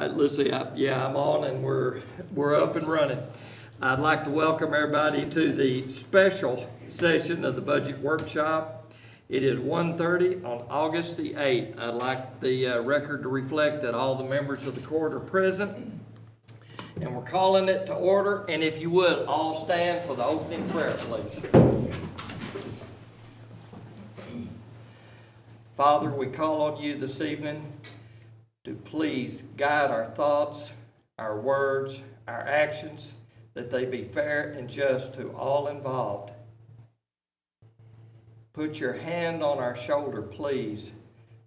right, let's see. I'm on and we're up and running. I'd like to welcome everybody to the special session of the budget workshop. It is 1:30 on August the 8th. I'd like the record to reflect that all the members of the court are present. And we're calling it to order. And if you would, all stand for the opening prayer, please. Father, we call on you this evening to please guide our thoughts, our words, our actions, that they be fair and just to all involved. Put your hand on our shoulder, please,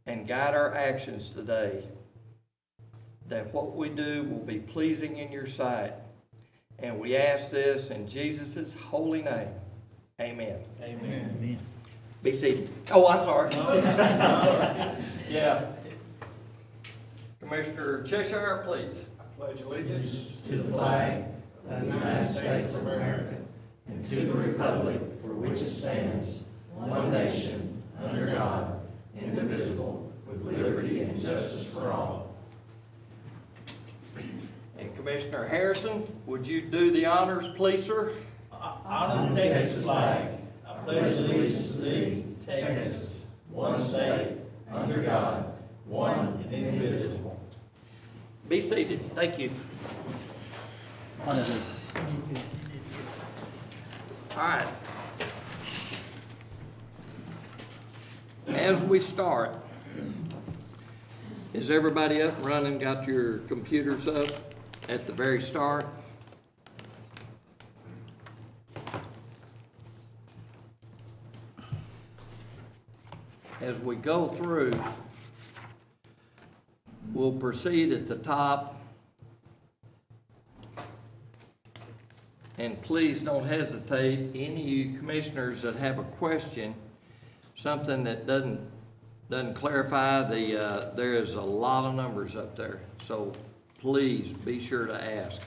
and guide our actions today, that what we do will be pleasing in your sight. And we ask this in Jesus' holy name. Amen. Amen. Amen. Be seated. Oh, I'm sorry. Yeah. Commissioner Cheshire, please. I pledge allegiance To the flag of the United States of America and to the republic for which it stands, one nation, under God, indivisible, with liberty and justice for all. And Commissioner Harrison, would you do the honors, please, sir? Honor the Texas flag. I pledge allegiance to thee, Texas, one state, under God, one and indivisible. Be seated. Thank you. All right. As we start, is everybody up and running? Got your computers up at the very start? As we go through, we'll proceed at the top. And please don't hesitate, any of you commissioners that have a question, something that doesn't clarify, there is a lot of numbers up there. So please be sure to ask.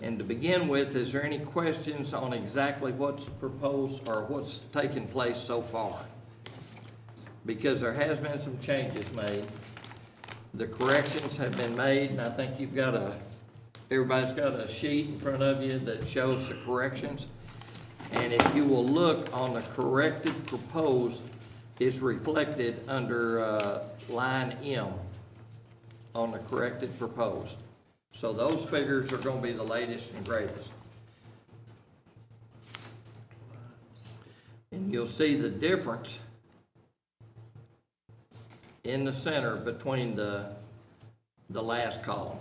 And to begin with, is there any questions on exactly what's proposed or what's taken place so far? Because there has been some changes made. The corrections have been made, and I think everybody's got a sheet in front of you that shows the corrections. And if you will look on the corrected proposed, it's reflected under line M on the corrected proposed. So those figures are going to be the latest and greatest. And you'll see the difference in the center between the last column.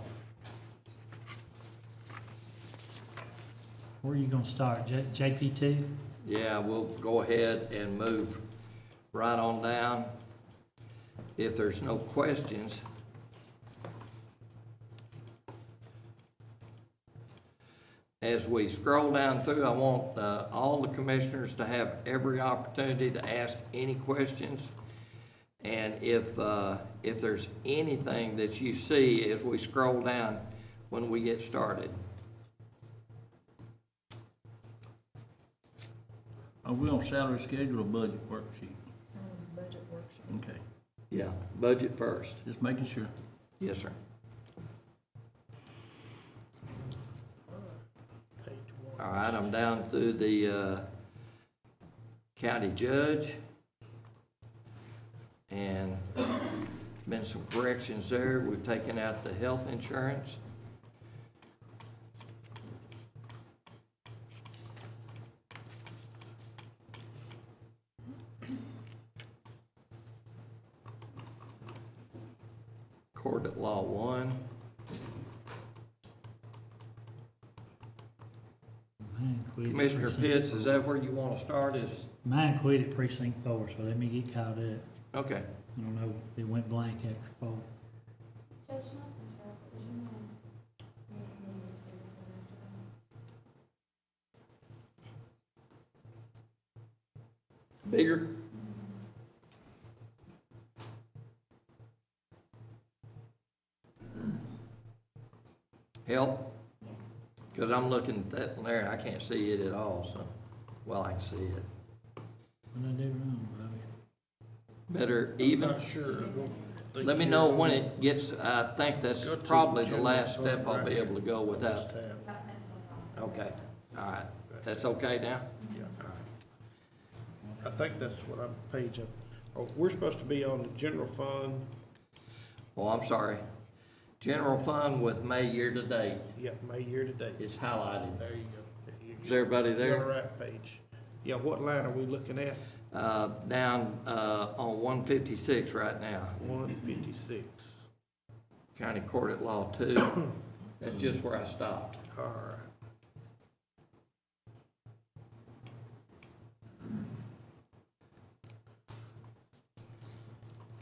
Where are you going to start? JP2? Yeah, we'll go ahead and move right on down. If there's no questions, as we scroll down through, I want all the commissioners to have every opportunity to ask any questions. And if there's anything that you see as we scroll down when we get started. Are we on salary schedule or budget worksheet? Budget worksheet. Okay, Yeah, budget first. just making sure. Yes, sir. All right, I'm down through the county judge. And been some corrections there. We've taken out the health insurance. Court at Law 1. Commissioner Pitts, is that where you want to start? Mine quit at precinct 4, so let me get caught up. Okay. I don't know, it went blank after 4. Judge Nelson, would you mind? Bigger? Help? Because I'm looking at that one there, I can't see it at all, so, well, I can see it. What did I do wrong, Bobby? Better even? Not sure. Let me know when it gets, I think that's Go to probably the general last fund step I'll right be here. able to go This without. tab. Okay, all right. That's okay now? Yeah. All right. I think that's what I'm page of. Oh, we're supposed to be on the general fund. Oh, I'm sorry. General fund with May year-to-date Yep, May year to date. is highlighted. There you go. There you Is go. everybody You're on the there? right page. Yeah, what line are we looking at? Down, on 156 right now. 156. County Court at Law 2. That's just where I stopped. All right.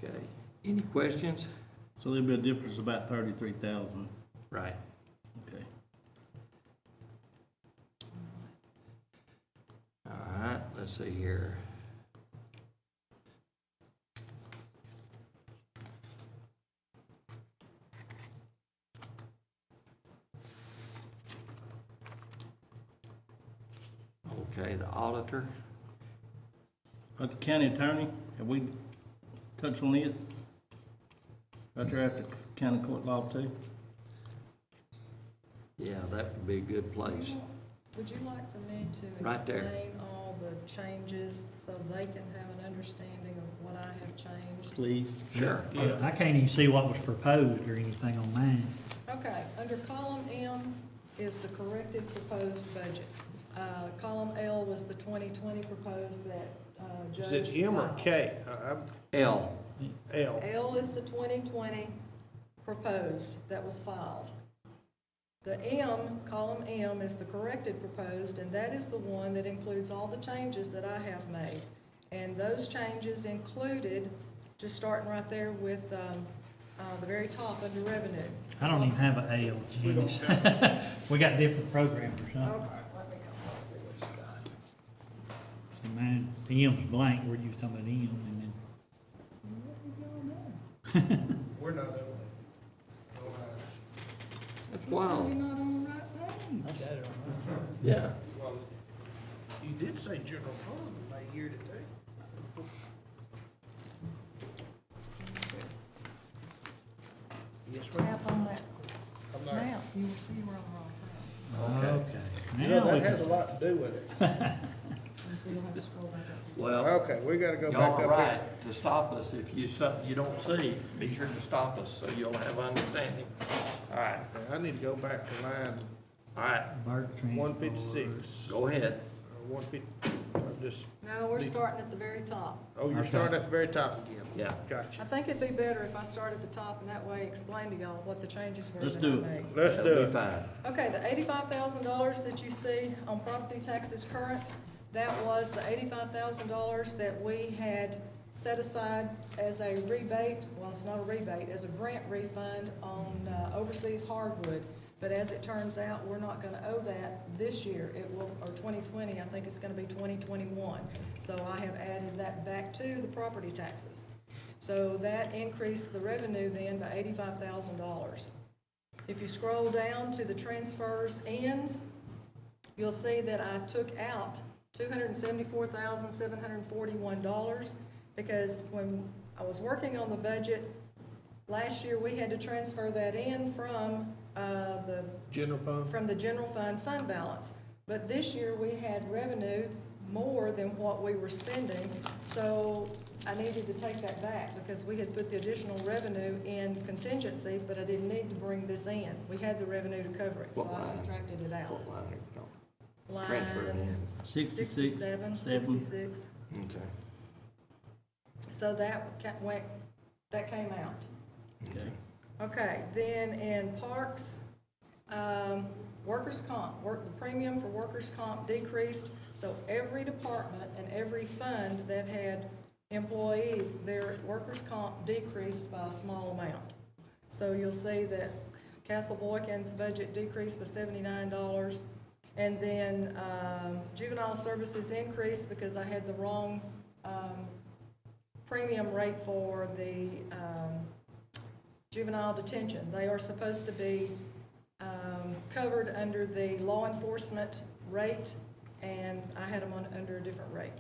Okay. Any questions? So there'll be a difference of about 33,000. Right. Okay. All right, let's see here. Okay, the auditor. But the county attorney, have we touched on it? Right there after county court law too? Yeah, that would be a good place. Would you like for me to Right there. explain all the changes so they can have an understanding of what I have changed? Please. Sure. Yeah. I can't even see what was proposed or anything on mine. Okay, under column M is the corrected proposed budget. Column L was the 2020 proposed that Judge. Is it M or filed. K? L. L. L is the 2020 proposed that was filed. The M, column M, is the corrected proposed, and that is the one that includes all the changes that I have made. And those changes included, just starting right there with the very top under revenue. I don't even have an L, We don't Janice. We got different programs or Okay, something. let me come and see what you got. So mine, M's blank, where you was talking about M, and then, We're not on it. That's You're wild. not on the right page. Yeah. Well, you did say general fund, May year to date. Yes, ma'am. Tap on that I'm not, now, you will see we're on the wrong page. Okay. okay. you know, Now we that has a can- lot to do with it. And so you'll have to scroll back up. Well, Okay, we gotta go back y'all are up here. right to stop us. If you, something you don't see, be sure to stop us so you'll have understanding. All right, Okay, I need to go back to line all right, Bird transport. 156. go ahead. 150, I'm just, No, we're starting at the very top. oh, you're Okay. starting at the very top again. Yeah. Gotcha. I think it'd be better if I start at the top and that way explain to y'all what the changes were Let's that do I it. made. Let's do That'll be it. fine. Okay, the $85,000 that you see on property taxes current, that was the $85,000 that we had set aside as a rebate, well, it's not a rebate, as a grant refund on overseas hardwood. But as it turns out, we're not gonna owe that this year. It will, or 2020, I think it's gonna be 2021. So I have added that back to the property taxes. So that increased the revenue then by $85,000. If you scroll down to the transfers ends, you'll see that I took out $274,741 because when I was working on the budget, last year we had to transfer that in from General fund? from the general fund balance. But this year, we had revenue more than what we were spending, so I needed to take that back because we had put the additional revenue in contingency, but I didn't need to bring this in. We had the revenue to cover it, so What I line? subtracted it out. What line are you talking? Transfer it Line in. 66, 67, 7. 66. Okay. So that that came out. Okay. Okay, then in parks, workers' comp, the premium for workers' comp decreased, so every department and every fund that had employees, their workers' comp decreased by a small amount. So you'll see that Castle Boykin's budget decreased by $79, and then juvenile services increased because I had the wrong premium rate for the juvenile detention. They are supposed to be covered under the law enforcement rate, and I had them under a different rate.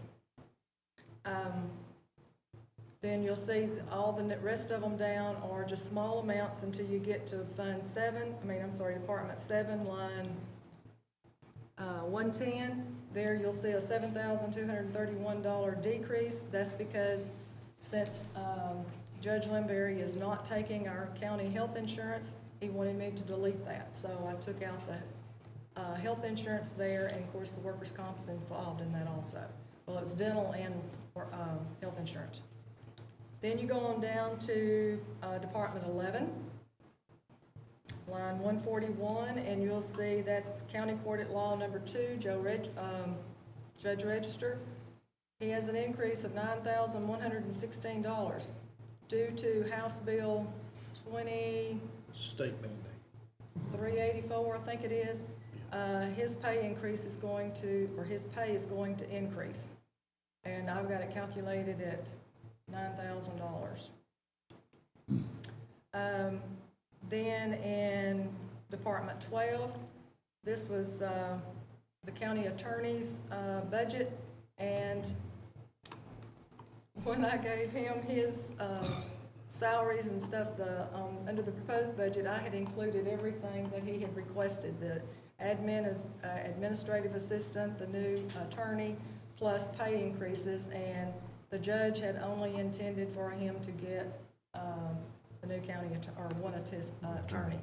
Then you'll see all the rest of them down are just small amounts until you get to Department 7, line 110. There you'll see a $7,231 decrease. That's because since Judge Limberry is not taking our county health insurance, he wanted me to delete that. So I took out the health insurance there, and of course the workers' comp is involved in that also. Well, it's dental and health insurance. Then you go on down to Department 11, line 141, and you'll see that's County Court at Law number 2, Judge Register. He has an increase of $9,116 due to House Bill State mandate. 2384, I think it is. His pay increase is going to, or his pay is going to increase. And I've got it calculated at $9,000. Then in Department 12, this was the county attorney's budget, and when I gave him his salaries and stuff, under the proposed budget, I had included everything that he had requested, the administrative assistant, the new attorney, plus pay increases, and the judge had only intended for him to get the new county attorney.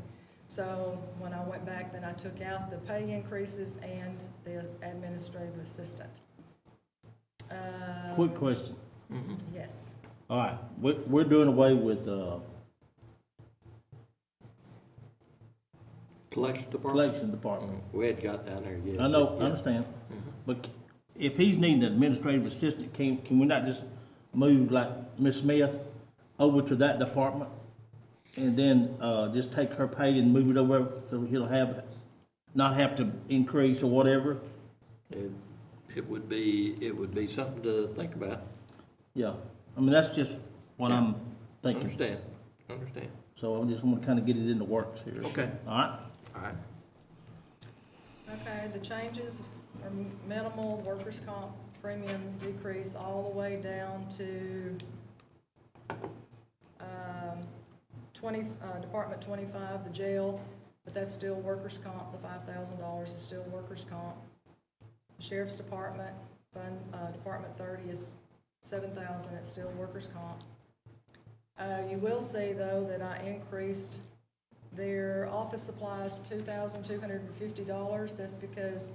So when I went back, then I took out the pay increases and the administrative assistant. Quick question. Yes. All right, we're doing away with, Collection department? collection department. We hadn't got down there yet. I know, I Yeah. understand, but if he's needing an administrative assistant, can we not just move like Ms. Smith over to that department? And then, just take her pay and move it over, so he'll not have to increase or whatever? It would be something to think about. Yeah, I mean, that's just what I'm thinking. Understand. So I just want to kind of get it in the works here. Okay. All right? All right. Okay, the changes are minimal, workers' comp premium decrease all the way down to Department 25, the jail, but that's still workers' comp. The $5,000 is still workers' comp. The Sheriff's Department, Department 30 is $7,000, it's still workers' comp. You will see, though, that I increased their office supplies to $2,250. That's because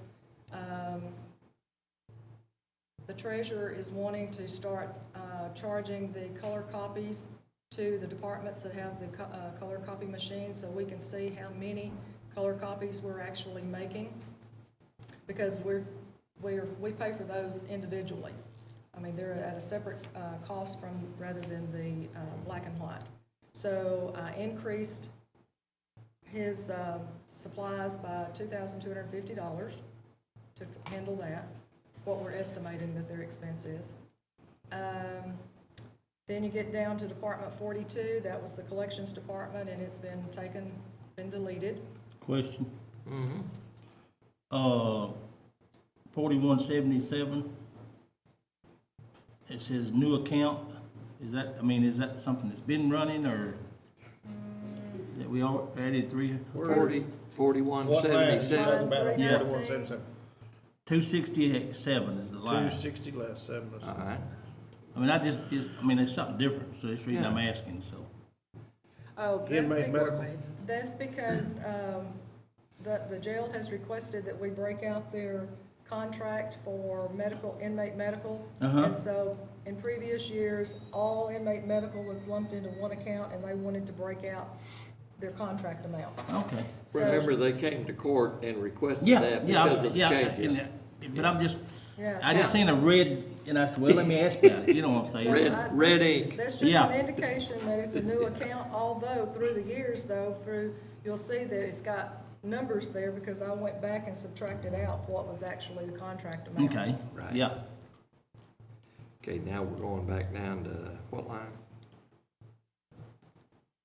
the treasurer is wanting to start charging the color copies to the departments that have the color copy machines, so we can see how many color copies we're actually making, because we pay for those individually. I mean, they're at a separate cost rather than the black and white. So I increased his supplies by $2,250 to handle that, what we're estimating that their expense is. Then you get down to Department 42, that was the collections department, and it's been deleted. Question? 4177. It says new account. Is that something that's been running, or that we all added 4177. Line 319. 267 is the line. 260 less 7. All right. I mean, it's something different, so that's the reason I'm asking, so. Oh, Inmate medical. that's because the jail has requested that we break out their contract for inmate medical. And so in previous years, all inmate medical was lumped into one account, and they wanted to break out their contract amount. Okay. So- Remember, they came to court and requested Yeah, that yeah, because of the yeah, changes. but I'm just, Yeah, I so- just seen a red, and I said, well, let me ask about it, you know what I'm So saying? Red ink. That's just Yeah. an indication that it's a new account, although through the years though, you'll see that it's got numbers there because I went back and subtracted out what was actually the contract amount. Okay, Right. yeah. Okay, now we're going back down to what line?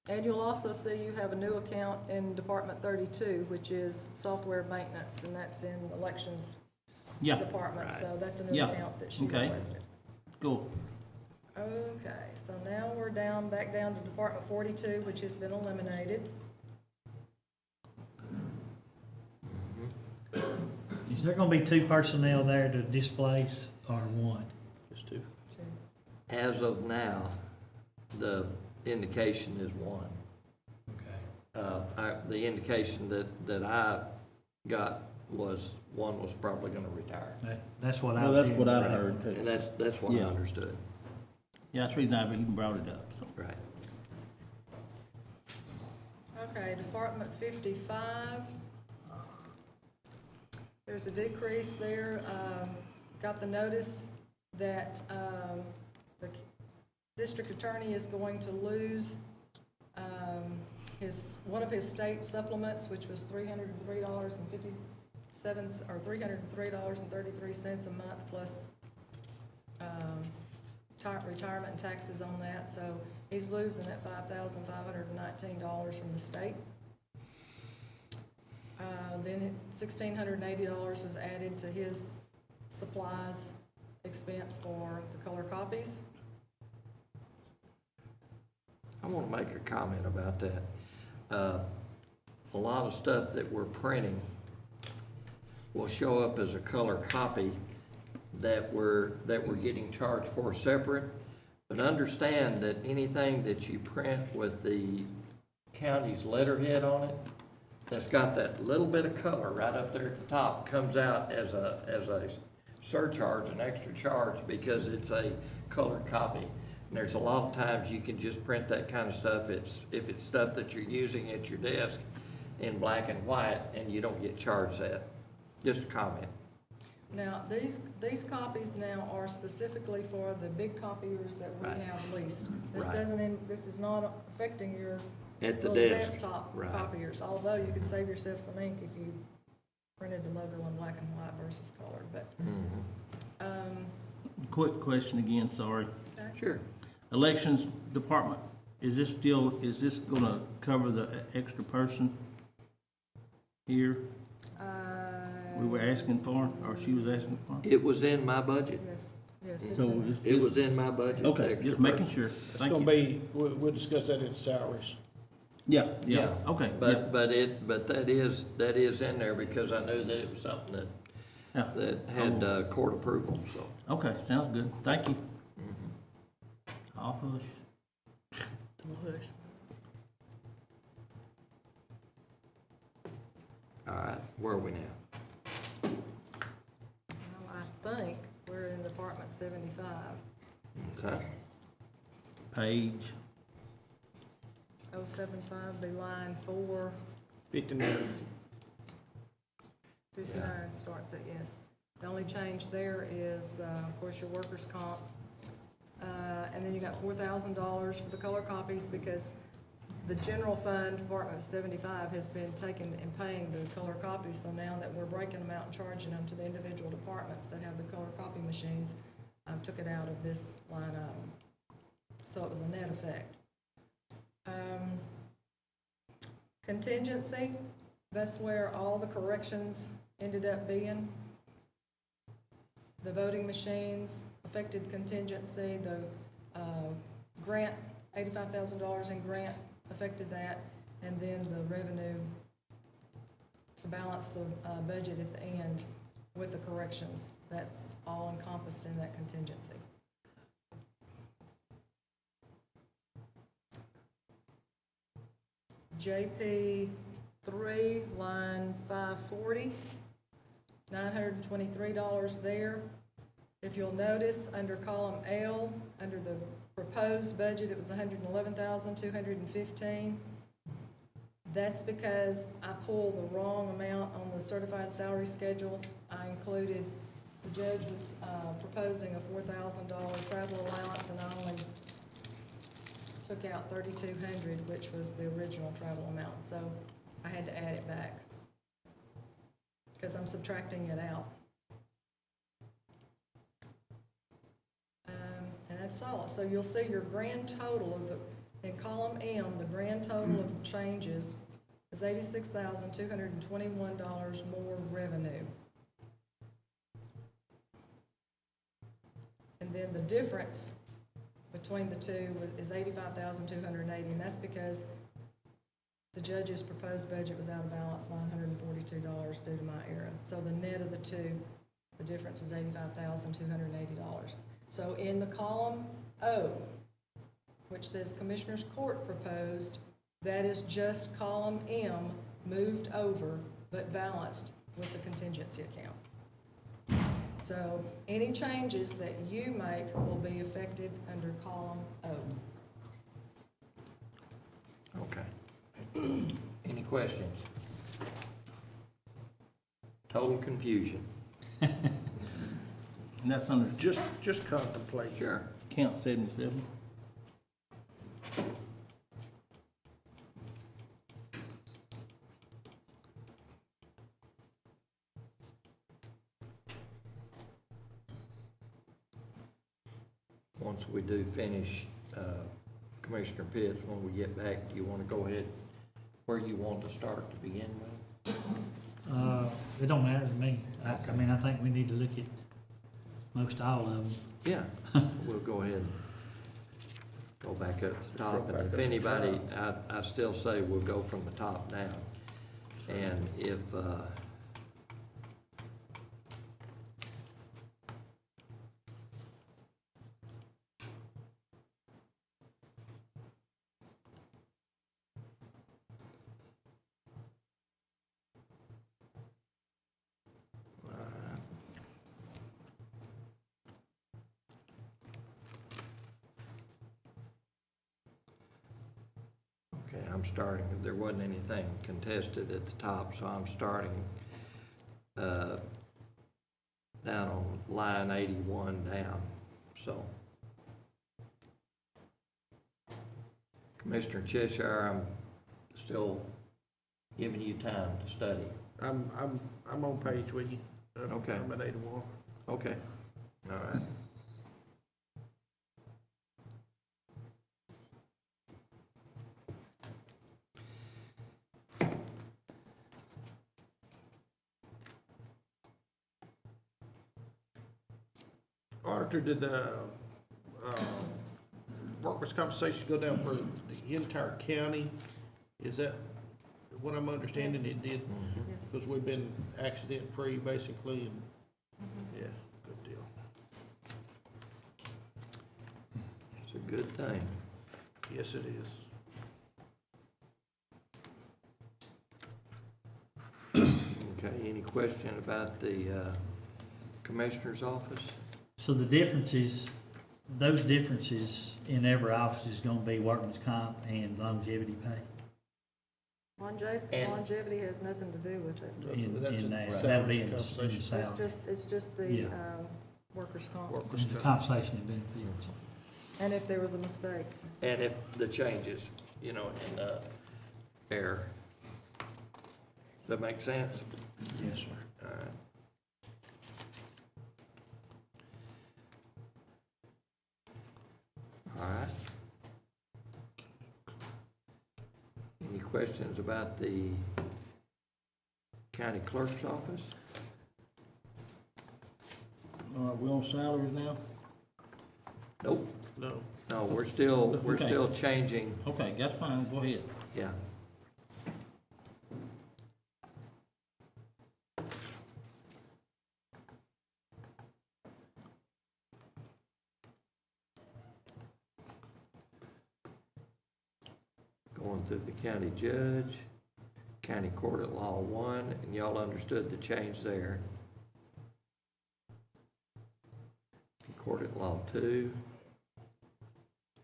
And you'll also see you have a new account in Department 32, which is software maintenance, and that's in elections Yeah, department, Right. so that's a new Yeah. account that she Okay. requested. cool. Okay, so now we're down, back down to Department 42, which has been eliminated. Is there gonna be two personnel there to displace or one? Just two. As of now, the indication is one. Okay. The indication that I got was one was probably gonna retire. That's what I Well, was that's what I hearing. heard too. And that's what I Yeah. understood. Yeah, that's the reason I even brought it up, so. Right. Okay, Department 55. There's a decrease there. Got the notice that the district attorney is going to lose one of his state supplements, which was $303.57, or $303.33 a month, plus retirement and taxes on that. So he's losing that $5,519 from the state. Then $1,680 was added to his supplies expense for the color copies. I want to make a comment about that. A lot of stuff that we're printing will show up as a color copy that we're getting charged for separate. But understand that anything that you print with the county's letterhead on it, that's got that little bit of color right up there at the top, comes out as a surcharge, an extra charge, because it's a colored copy. And there's a lot of times you can just print that kind of stuff, if it's stuff that you're using at your desk in black and white, and you don't get charged that. Just a comment. Now, these copies now are specifically for the big copiers that we Right. have leased. This Right. this is not affecting your At the little desk. desktop Right. copiers, although you could save yourself some ink if you printed the logo in black and white versus color, but, Quick question again, sorry. okay. Sure. Elections Department, is this gonna cover the extra person here we were asking for, or she was asking for? It was in my budget. Yes, it's So in- is It this, was in my budget. the okay, extra just making person. sure. It's Thank gonna you. be, we'll discuss that in salaries. Yeah, okay, yeah, But that is in there because I knew that it was something yeah. that had court approval, so. Okay, sounds good, thank you. I'll hush. All right, where are we now? well, I think we're in Department 75. Okay. Page, 075 be line 59. 459 starts at, yes. The only change there is, of course, your workers' comp. And then you got $4,000 for the color copies because the general fund, Department 75, has been taking and paying the color copies. So now that we're breaking them out and charging them to the individual departments that have the color copy machines, took it out of this line item. So it was a net effect. Contingency, that's where all the corrections ended up being. The voting machines affected contingency, the grant, $85,000 in grant affected that, and then the revenue to balance the budget at the end with the corrections. That's all encompassed in that contingency. JP 3, line 540, $923 there. If you'll notice, under column L, under the proposed budget, it was $111,215. That's because I pulled the wrong amount on the certified salary schedule. I included, the judge was proposing a $4,000 travel allowance, and I only took out $3,200, which was the original travel amount, so I had to add it back because I'm subtracting it out. And that's all. So you'll see your grand total of in column M, the grand total of changes is $86,221 more revenue. And then the difference between the two is $85,280, and that's because the judge's proposed budget was out of balance, $942 due to my error. So the net of the two, the difference was $85,280. So in the column O, which says Commissioners Court proposed, that is just column M moved over but balanced with the contingency account. So any changes that you make will be affected under column O. Okay. Any questions? Total confusion. And that's under Just contemplate. Sure. count 77. Once we do finish, Commissioner Pitts, when we get back, do you want to go ahead where you want to start to begin with? It don't matter to me. I mean, I think we need to look at most all of them. Yeah, we'll go ahead and go back up to the top, Go back and up if to the anybody, I still say we'll go from the top down. And if, okay, I'm starting, there wasn't anything contested at the top, so I'm starting down on line 81 down, so. Commissioner Cheshire, I'm still giving you time to study. I'm on page with you. Okay. I'm at 81. Okay, all right. Auditor, did the workers' compensation go down for the entire county? Is that what I'm understanding? Yes. It did, Yes. because we've been accident-free basically, and, yeah, good deal. It's a good thing. Yes, it is. Okay, any question about the Commissioner's office? So the differences, those differences in every office is gonna be workman's comp and longevity pay. And- Longevity has nothing to do with it. That's In a there, salaries that'll be and in the compensation. salary. It's just the Yeah. workers' comp, Workers' The comp. compensation and benefits. and if there was a mistake. And if the changes, you know, in error. Does that make sense? Yes, sir. All right. All right. Any questions about the county clerk's office? We on salaries now? Nope, No. no, we're still Okay. changing, Okay, that's fine, go ahead. yeah. Going through the county judge, county court at law 1, and y'all understood the change there. Court at law 2,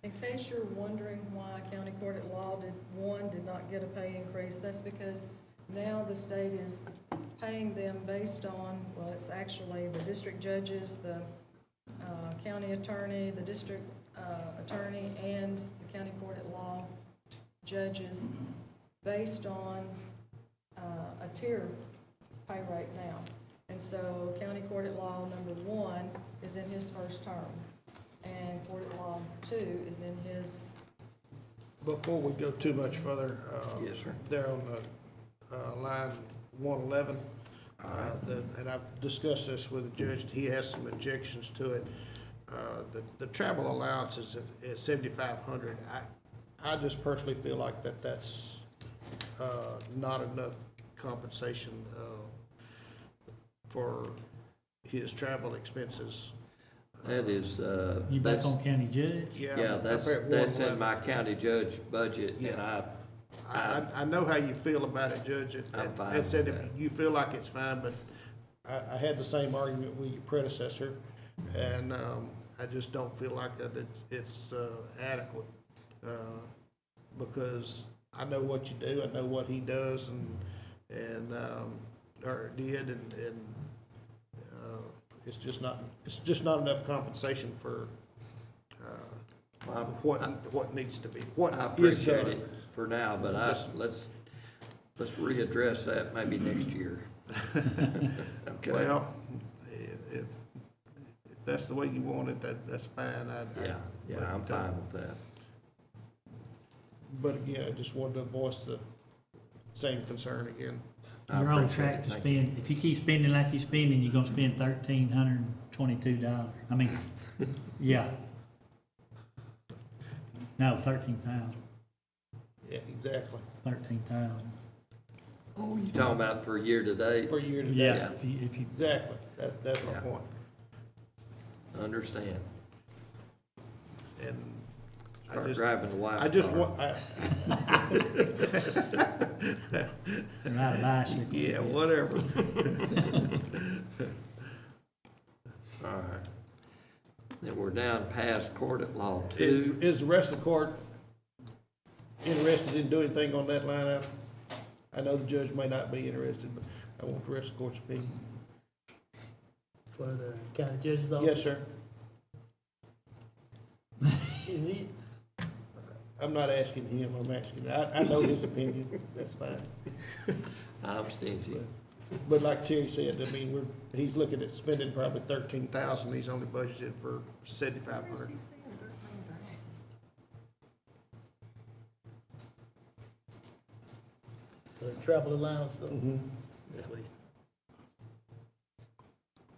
In case you're wondering why County Court at Law did not get a pay increase, that's because now the state is paying them based on, well, it's actually the district judges, the county attorney, the district attorney, and the County Court at Law judges based on a tier pay rate now. And so County Court at Law number 1 is in his first term, and Court at Law 2 is in his, Before we go too much further, yes, sir. there on line 111, and I've discussed this with the judge, he has some objections to it. the travel allowance is at 7,500. I just personally feel like that's, not enough compensation, for his travel expenses. That is, You back that's, on county judge? yeah, that's up at in 111. my county judge budget, and Yeah. I know how you feel about it, Judge. I'm fine It said with if that. you feel like it's fine, but I had the same argument with your predecessor, and, I just don't feel like that it's adequate. Because I know what you do, I know what he does or did, and it's just not enough compensation for, what needs to be, what I is appreciate done. it for now, but let's readdress that maybe next year. Okay? Well, if that's the way you want it, that's fine. Yeah, I'm fine with that. But again, I just wanted to voice the same concern again. I You're on appreciate track it. to Thank you. spend, if you keep spending like you're spending, you're gonna spend $1,322. I mean, yeah. No, 13,000, Yeah, exactly. 13,000. Oh, you talking about for year to date? For year to date. Yeah, if you, Exactly. That's my Yeah. point. Understand. And Start driving the wife's I just car. want, ride a bicycle. yeah, whatever. All right. Then we're down past court at law Is, 2. is the rest of the court interested in doing anything on that line item? I know the judge may not be interested, but I want the rest of the court's opinion. For the county judge's office? Yes, sir. Is it? I'm not asking him, I'm asking, I know his opinion, that's fine. I'm stingy. But like Terry said, I mean, he's looking at spending probably 13,000, he's only budgeted for 7,500. For the travel allowance, so Mhm. that's what he's.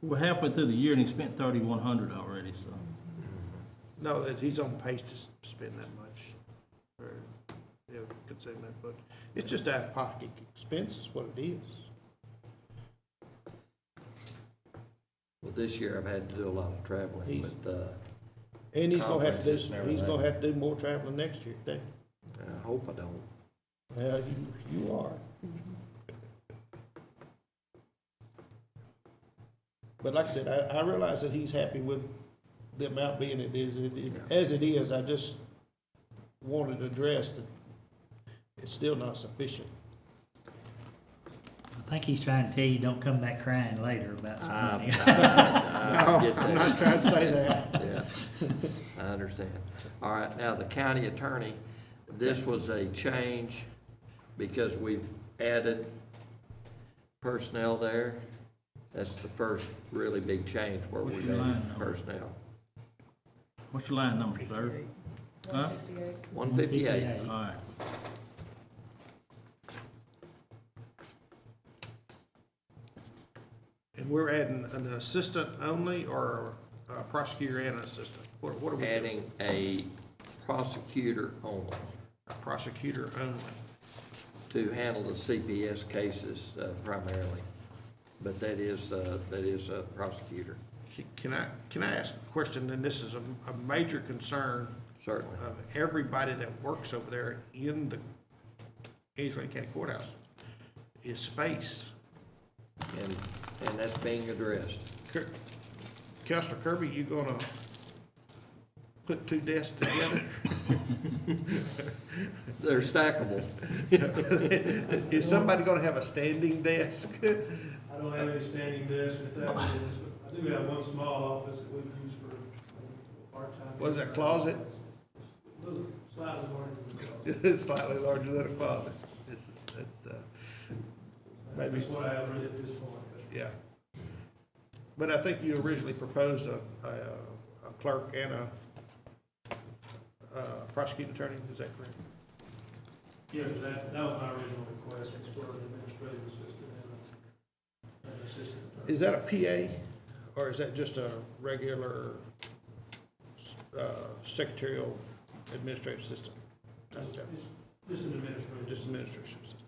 We're halfway through the year and he spent 3,100 already, so. No, that he's on pace to spend that much, or, yeah, considering that, but it's just out of pocket expense is what it is. Well, this year I've had to do a lot of traveling He's- with, And he's gonna have to Conferences and do, he's gonna everything. have to do more traveling next year, Dave. I hope I don't. Well, you are. But like I said, I realize that he's happy with the amount being as it is, I just wanted to address that it's still not sufficient. I think he's trying to tell you, don't come back crying later about the I money. get No, I'm that. not trying to say that. Yeah, I understand. All right, now the county attorney, this was a change because we've added personnel there. That's the first really big change where What's we've your line added number? personnel. What's your line number, sir? Huh? 158. All right. And we're adding an assistant only or a prosecutor and an assistant? What are we doing? Adding a prosecutor only A prosecutor only. to handle the CPS cases primarily. But that is a prosecutor, Can I ask a question, and this is a major concern certainly. of everybody that works over there in the Angelina County Courthouse, is space. And that's being addressed. Counselor Kirby, you gonna put two desks together? They're stackable. Is somebody gonna have a standing desk? I don't have any standing desk at that business, but I do have one small office that we use for part-time. What is that, closet? Little, slightly larger than a closet. It's slightly larger than a closet. Maybe. That's what I have really at this point. Yeah. But I think you originally proposed a clerk and a prosecuting attorney, is that correct? Yes, that was my original request, was for an administrative assistant and an assistant attorney. Is that a PA, or is that just a regular secretarial administrative assistant. Type job. Just an administrative. Just administration assistant.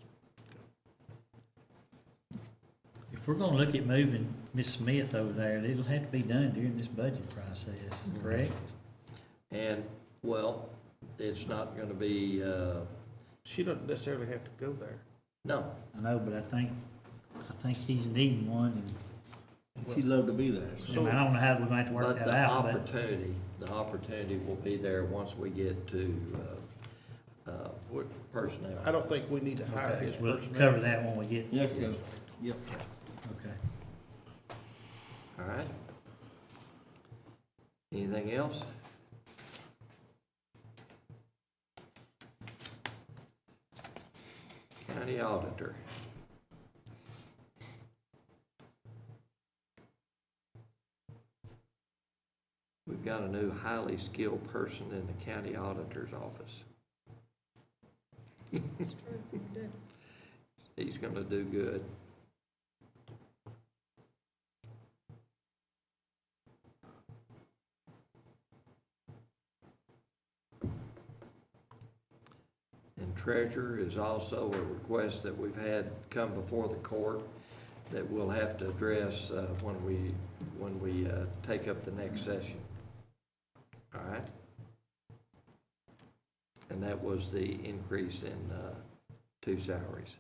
If we're gonna look at moving Ms. Smith over there, it'll have to be done during this budget process, correct? And, well, it's not gonna be, She doesn't necessarily have to go there. no, I know, but I think he's needing one, She'd love to be there. and I don't know how we're going to have to work but that the out, but opportunity will be there once we get to, personnel. I don't think we need to hire okay, his we'll personnel. cover that when we get, Yes, it is. Yep. okay. All right? Anything else? County auditor. We've got a new highly skilled person in the county auditor's office. It's true, we do. He's gonna do good. And treasurer is also a request that we've had come before the court that we'll have to address when we take up the next session. All right? And that was the increase in 2 salaries.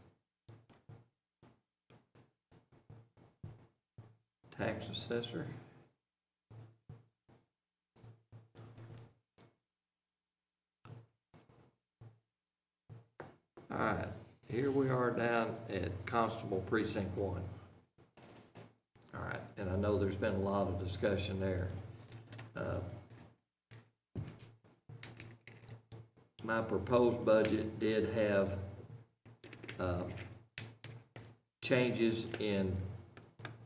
Tax assessor. All right, here we are down at Constable Precinct 1. All right, and I know there's been a lot of discussion there. My proposed budget did have changes in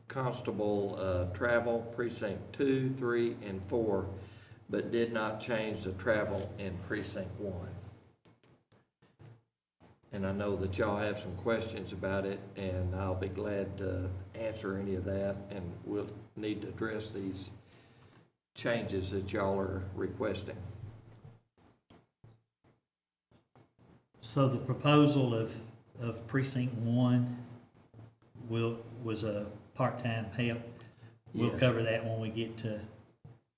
constable travel, precinct 2, 3, and 4, but did not change the travel in precinct 1. And I know that y'all have some questions about it, and I'll be glad to answer any of that, and we'll need to address these changes that y'all are requesting. So the proposal of precinct 1 was a part-time help. We'll Yes. cover that when we get to,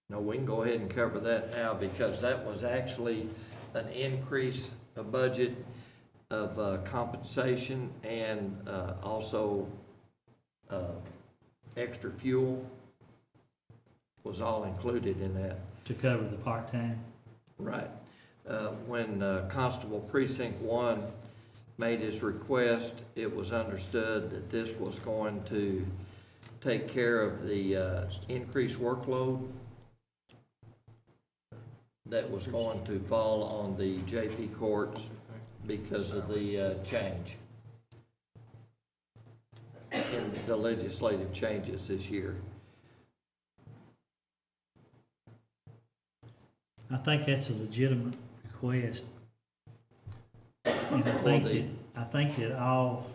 No, we can go ahead and cover that now, because that was actually an increase of budget of compensation and also extra fuel was all included in that. to cover the part-time. Right. When Constable Precinct 1 made his request, it was understood that this was going to take care of the increased workload that was going to fall on the JP courts because of the change in the legislative changes this year. I think that's a legitimate request. And I think that all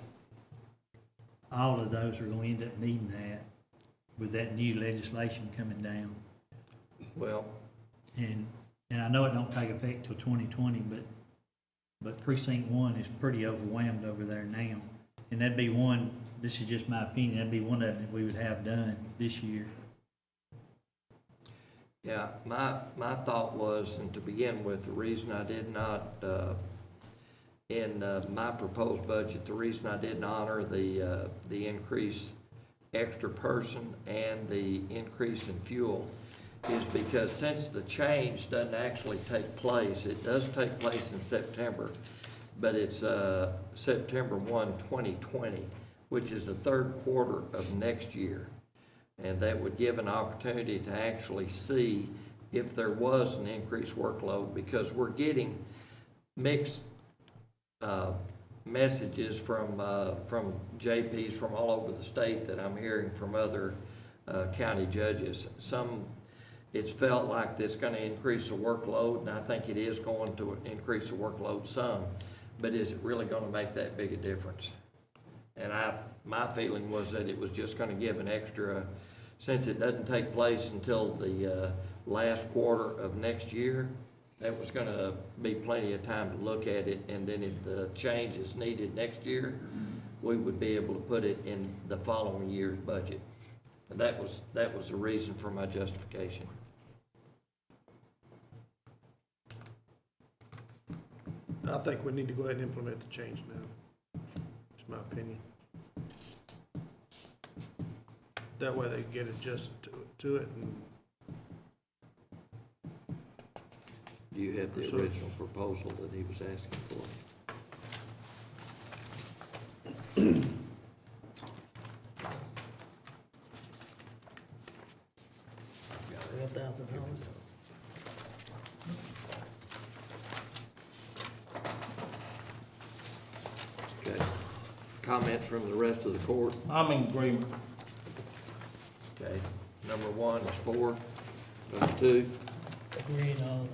of those are gonna end up needing that with that new legislation coming down. Well, And I know it don't take effect till 2020, but precinct 1 is pretty overwhelmed over there now. And that'd be one, this is just my opinion, that'd be one of them that we would have done this year. yeah, my thought was, and to begin with, the reason I did not, in my proposed budget, the reason I didn't honor the increased extra person and the increase in fuel is because since the change doesn't actually take place, it does take place in September, but it's September 1, 2020, which is the third quarter of next year. And that would give an opportunity to actually see if there was an increased workload, because we're getting mixed messages from JPs from all over the state that I'm hearing from other county judges. Some, it's felt like it's going to increase the workload, and I think it is going to increase the workload some, but is it really going to make that big a difference? And my feeling was that it was just going to give an extra, since it doesn't take place until the last quarter of next year, that was gonna be plenty of time to look at it, and then if the change is needed next year, we would be able to put it in the following year's budget. And that was the reason for my justification. I think we need to go ahead and implement the change now. It's my opinion. That way they can get adjusted to it and Do you have the So- original proposal that he was asking for? $12,000. Okay. Comments from the rest of the court? I'm in agreement. Okay. Number 1 is 4. Number 2, Agreed on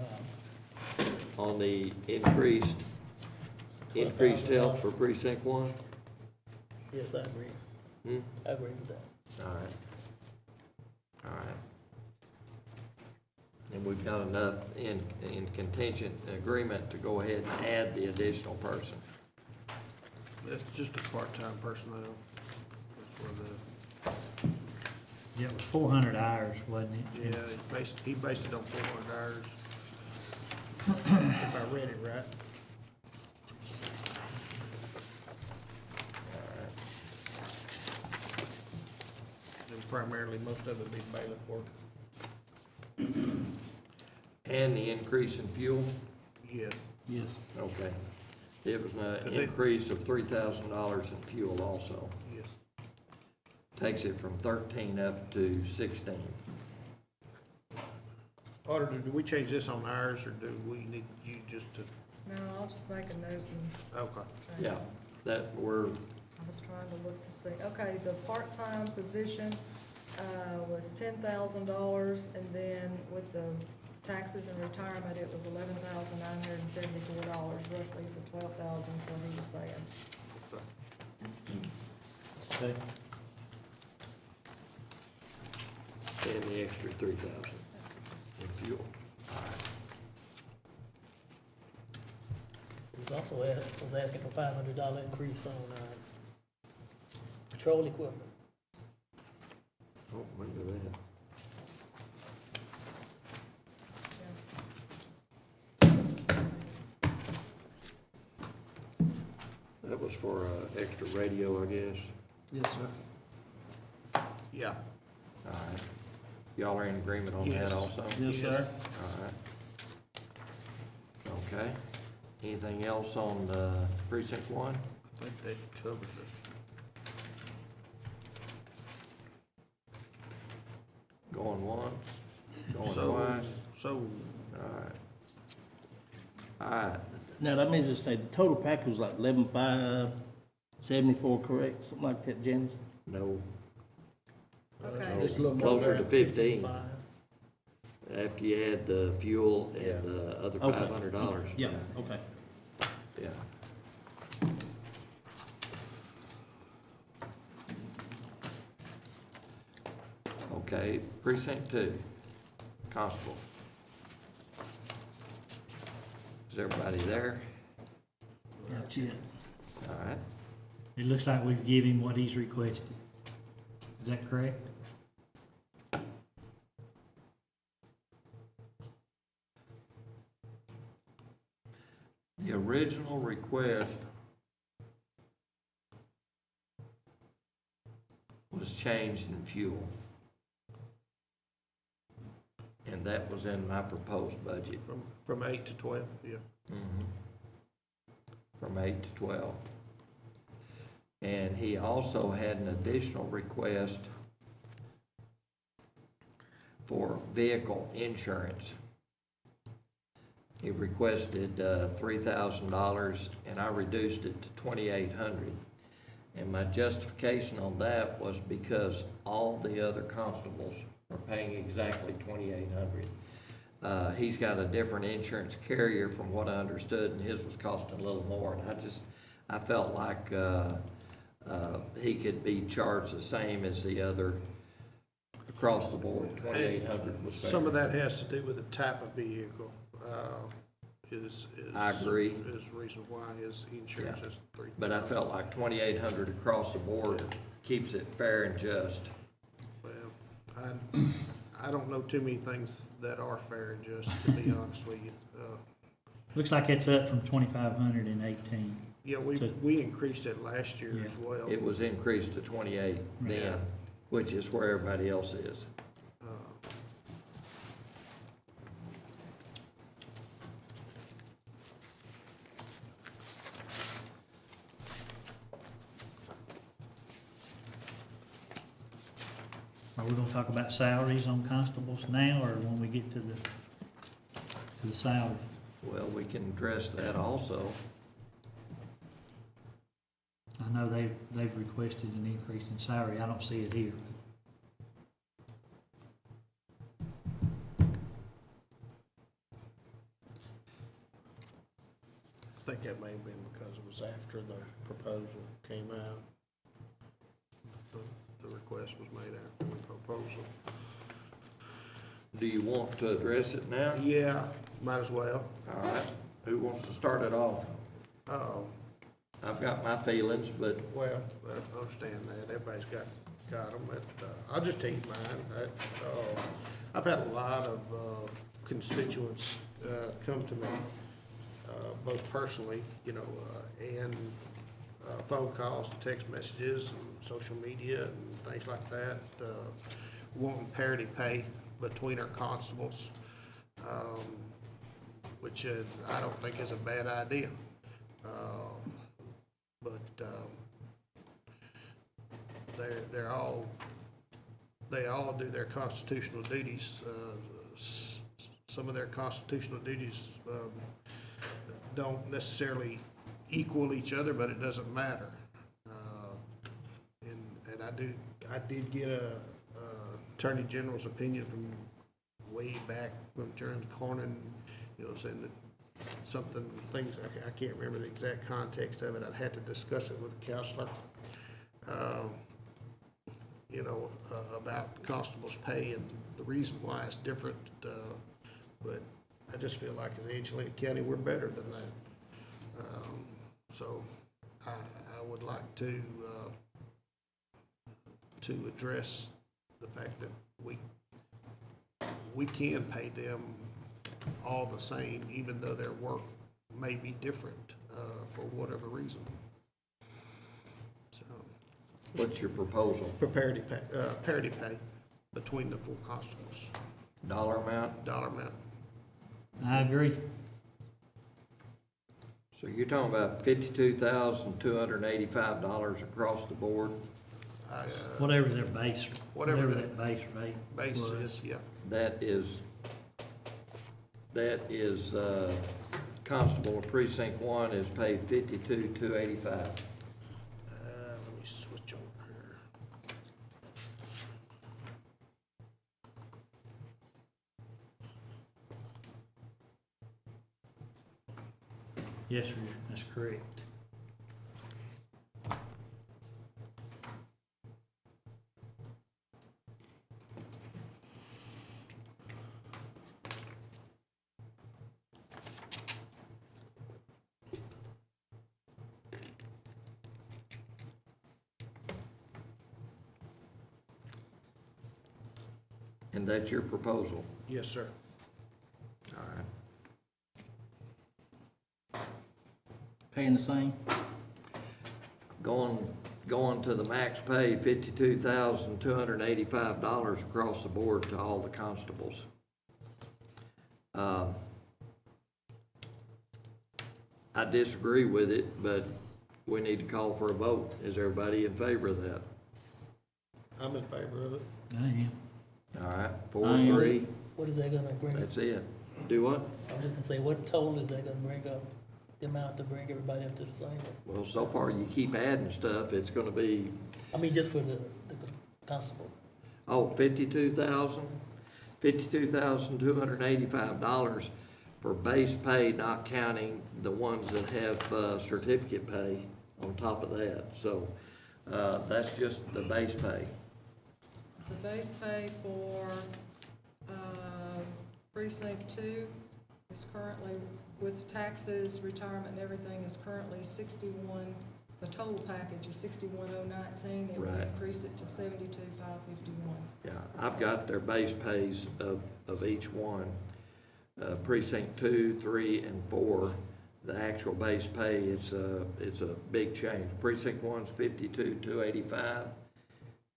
on the increased help for precinct 1? yes, I agree. Hmm? I agree with that. All right. All right. And we've got enough in contingent agreement to go ahead and add the additional person. that's just a part-time personnel. That's where Yeah, it was 400 hours, wasn't it? yeah, he based it on 400 hours. If I read it right. And primarily, most of it be bailiff work. And the increase in fuel? Yes. Yes. Okay. It was an Cause they- increase of $3,000 in fuel also. Yes. Takes it from 13 up to 16. Auditor, do we change this on ours, or do we need you just to, No, I'll just make a note and. okay. Yeah, that we're, I was trying to look to see, okay, the part-time position, was $10,000, and then with the taxes and retirement, it was $11,974, roughly the 12,000 is what he was saying. Okay. and the extra 3,000 in fuel. He was also was asking for $500 increase on, patrol equipment. Oh, remember that. That was for, extra radio, I guess. Yes, sir. Yeah. All right. Y'all are in agreement on Yes. that also? Yes, sir. All right. Okay. Anything else on, precinct 1? I think that covers it. Going once, going So, twice? so, All right. All right. Now, that means to say the total package was like 11,574, 74, correct? Something like that, Janice? No, Okay. it's a little more closer to than 15, 5. after you add the fuel Yeah. and the other Okay. $500. Yeah, okay. Yeah. Okay, precinct 2, constable. Is everybody there? That's it. All right. It looks like we've given him what he's requested. Is that correct? The original request was changed in fuel. And that was in my proposed budget. from 8 to 12, yeah. From 8 to 12. And he also had an additional request for vehicle insurance. He requested $3,000, and I reduced it to $2,800. And my justification on that was because all the other constables are paying exactly $2,800. He's got a different insurance carrier from what I understood, and his was costing a little more, and I felt like he could be charged the same as the other across the board, 2,800 was fair. Some of that has to do with the type of vehicle, is. I agree. Is the reason why his insurance Yeah. is $3,000. But I felt like 2,800 across the board keeps it fair and just. Well, I don't know too many things that are fair and just, to be honest with you. Looks like it's up from 2,500 in 18. Yeah, we increased it last year as well. It was increased to 28 then, which is where everybody else is. Are we gonna talk about salaries on constables now, or when we get to the salary? Well, we can address that also. I know they've requested an increase in salary, I don't see it here. I think that may have been because it was after the proposal came out. The request was made after the proposal. Do you want to address it now? Yeah, might as well. All right, who wants to start it off? I've got my feelings, but Well, I understand that, everybody's got them, but, I'll just tell you mine. I've had a lot of, constituents, come to me, both personally, and, phone calls, text messages, and social media, and things like that, wanting parity pay between our constables, which I don't think is a bad idea. But they all do their constitutional duties. Some of their constitutional duties don't necessarily equal each other, but it doesn't matter. And I did get a Attorney General's opinion from way back when Jeremy Cornyn, saying that things, I can't remember the exact context of it, I'd have to discuss it with a counselor, about constable's pay and the reason why it's different, but I just feel like in Angelina County, we're better than that. So I would like to address the fact that we can pay them all the same, even though their work may be different, for whatever reason. So, what's your proposal? for parity pay between the four constables, Dollar amount? dollar amount. I agree. So you're talking about $52,285 across the board? Whatever their base, Whatever whatever that that base rate Base was. is, yeah. That is, Constable of Precinct 1 is paid $52,285. Let me switch over here. Yes, sir, that's correct. And that's your proposal? Yes, sir. All right. Paying the same? Going to the max pay, $52,285 across the board to all the constables. I disagree with it, but we need to call for a vote. Is everybody in favor of that? I'm in favor of it. I am. All right, 4-3, What is that gonna bring? that's it. Do what? I was just gonna say, what total is that gonna bring up, the amount to bring everybody up to the same? Well, so far you keep adding stuff, it's gonna be, I mean, just for the constables. $52,285 for base pay, not counting the ones that have certificate pay on top of that. So that's just the base pay. The base pay for, precinct 2 is currently, with taxes, retirement and everything, is currently 61, the total package is 61,019, and we'll Right. increase it to 72,551. Yeah, I've got their base pays of each one. Precinct 2, 3, and 4, the actual base pay, it's a big change. Precinct 1's 52,285.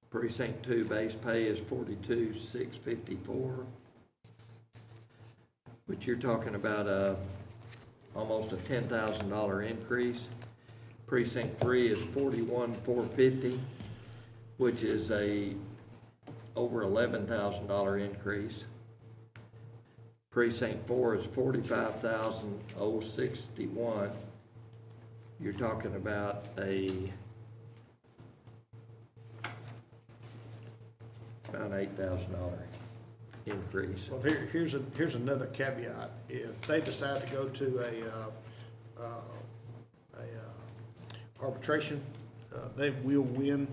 Precinct 2 base pay is 42,654. But you're talking about almost a $10,000 increase. Precinct 3 is 41,450, which is a over $11,000 increase. Precinct 4 is 45,061. You're talking about about $8,000 increase. Well, here's another caveat. If they decide to go to a arbitration, they will win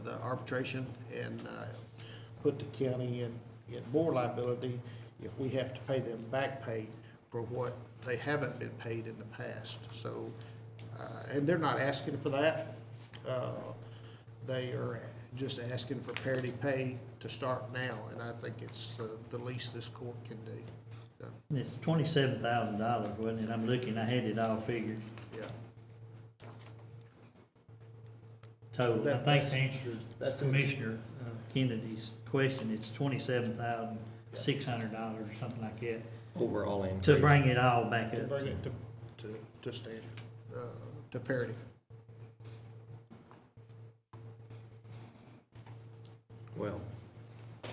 the arbitration and put the county in more liability if we have to pay them back pay for what they haven't been paid in the past. So, and they're not asking for that. They are just asking for parity pay to start now, and I think it's the least this court can do. So, It's $27,000, wasn't it? I'm looking, I had it all figured, yeah. total. I That- think to answer that's- Commissioner Kennedy's question, it's $27,600 or something like that, Overall increase. to bring it all back To up. bring it to standard, to parity. Well,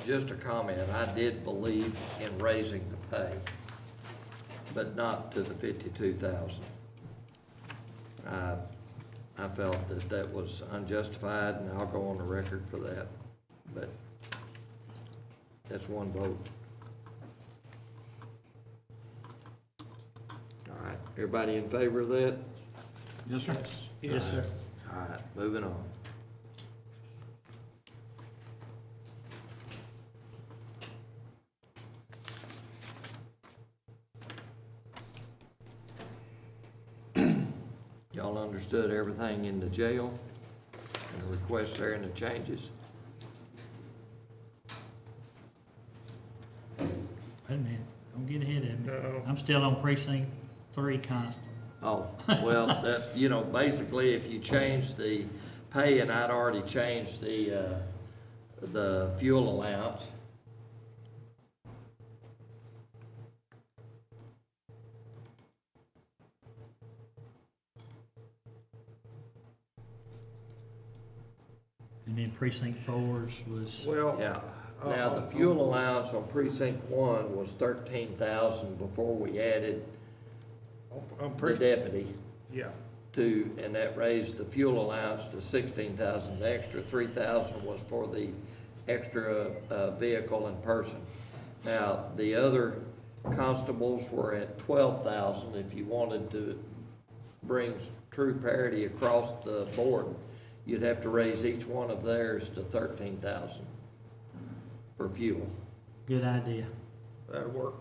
just a comment, I did believe in raising the pay, but not to the 52,000. I felt that that was unjustified, and I'll go on the record for that, but that's one vote. All right, everybody in favor of that? Yes, sir. Yes, sir. All right, moving on. Y'all understood everything in the jail and the requests there and the changes? Wait a minute, don't get ahead of me. No. I'm still on precinct 3 constant. Oh, well, that, you know, basically, if you change the pay, and I'd already changed the fuel allowance. And then precinct 4's was, Well. Yeah, now, the fuel allowance on precinct 1 was 13,000 before we added On the deputy yeah, to, and that raised the fuel allowance to 16,000. The extra 3,000 was for the extra vehicle and person. Now, the other constables were at 12,000. If you wanted to bring true parity across the board, you'd have to raise each one of theirs to 13,000 for fuel. good idea. that'll work.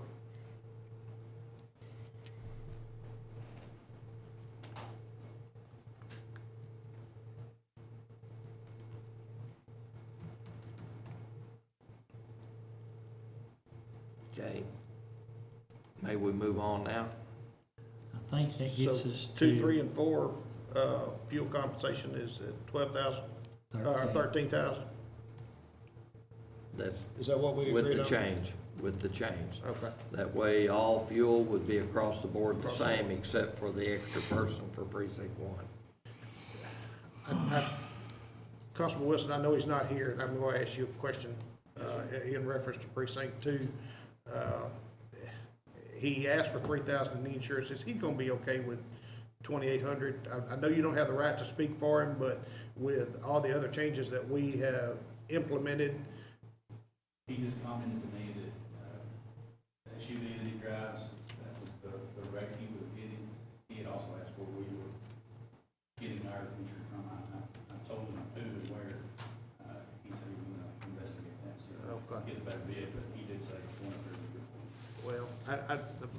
Okay. May we move on now? I think that gets So us 2, to 3, and 4, fuel compensation is at 12,000, 13,000. That's Is that what we with agreed the on? change, with the change. Okay. That way, all fuel would be across the board the same, except for the extra person for precinct 1. Constable Wilson, I know he's not here, and I'm going to ask you a question in reference to precinct 2. He asked for 3,000 in the insurance. Is he going to be okay with 2,800? I know you don't have the right to speak for him, but with all the other changes that we have implemented, He just commented to me that, the SUV that he drives, that was the wreck he was getting. He had also asked where we were getting our insurance from. I told him who and where. He said he was in the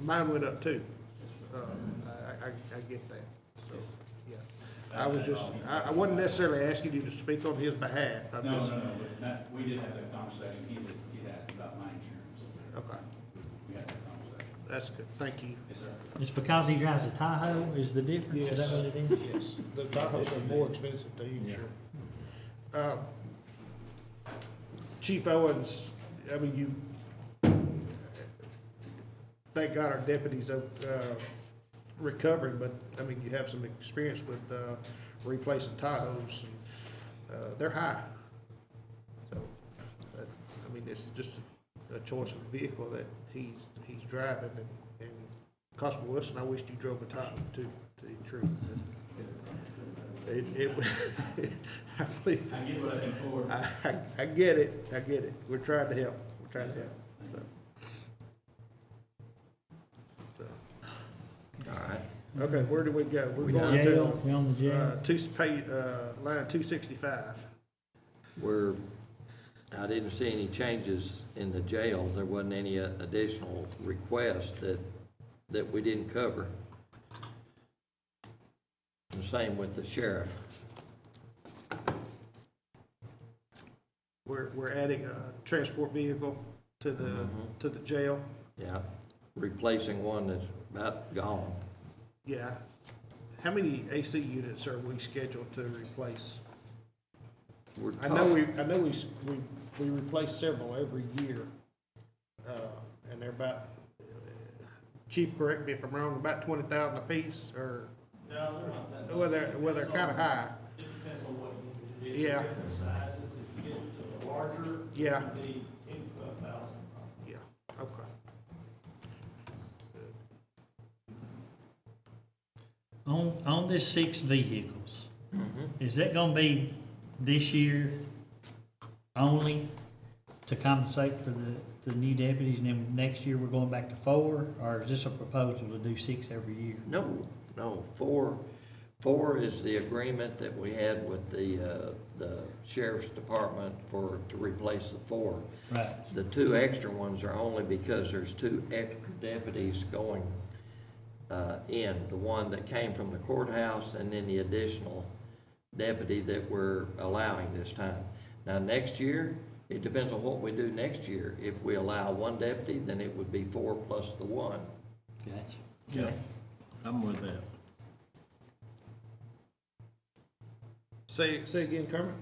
mine went up too. I get that, so, yeah. I was just, I wasn't necessarily asking you to speak on his behalf. I'm No, just- but that, we did have that conversation, he'd asked about my insurance. Okay, We had that conversation. that's good, thank you. Yes, sir. It's because he drives a Tahoe is the difference? Is that what it is? Yes, the Tahoes are more expensive to insure. Chief Owens, I mean, thank God our deputies are recovering, but, I mean, you have some experience with replacing Tahoes, and they're high. So, I mean, it's just a choice of vehicle that he's driving, and Constable Wilson, I wished you drove a Tahoe too, to the truth. I believe, I get what I can afford. I get it, we're trying to help, so. All right. Okay, where do we go? We're We going Jail, to, we on the jail? line 265. I didn't see any changes in the jail. There wasn't any additional requests that we didn't cover. The same with the sheriff. We're adding a transport vehicle to the jail. Yeah, replacing one that's about gone. Yeah. How many AC units are we scheduled to replace? We're I know we replace several every year, and they're about, Chief, correct me if I'm wrong, about 20,000 apiece, or, No, they're not that. well, they're kind of high. It depends on what you do. Yeah. Different sizes, if you get to the larger, Yeah. it'd be 10 to 12,000. Yeah, okay. On this 6 vehicles, is that gonna be this year only to compensate for the new deputies, and then next year we're going back to 4? Or is this a proposal to do 6 every year? No, 4 is the agreement that we had with the sheriff's department to replace the 4. Right, The 2 extra ones are only because there's 2 extra deputies going in. The one that came from the courthouse, and then the additional deputy that we're allowing this time. Now, next year, it depends on what we do next year. If we allow 1 deputy, then it would be 4 plus the 1. gotcha. Yeah, I'm with that. Say again, Kermit?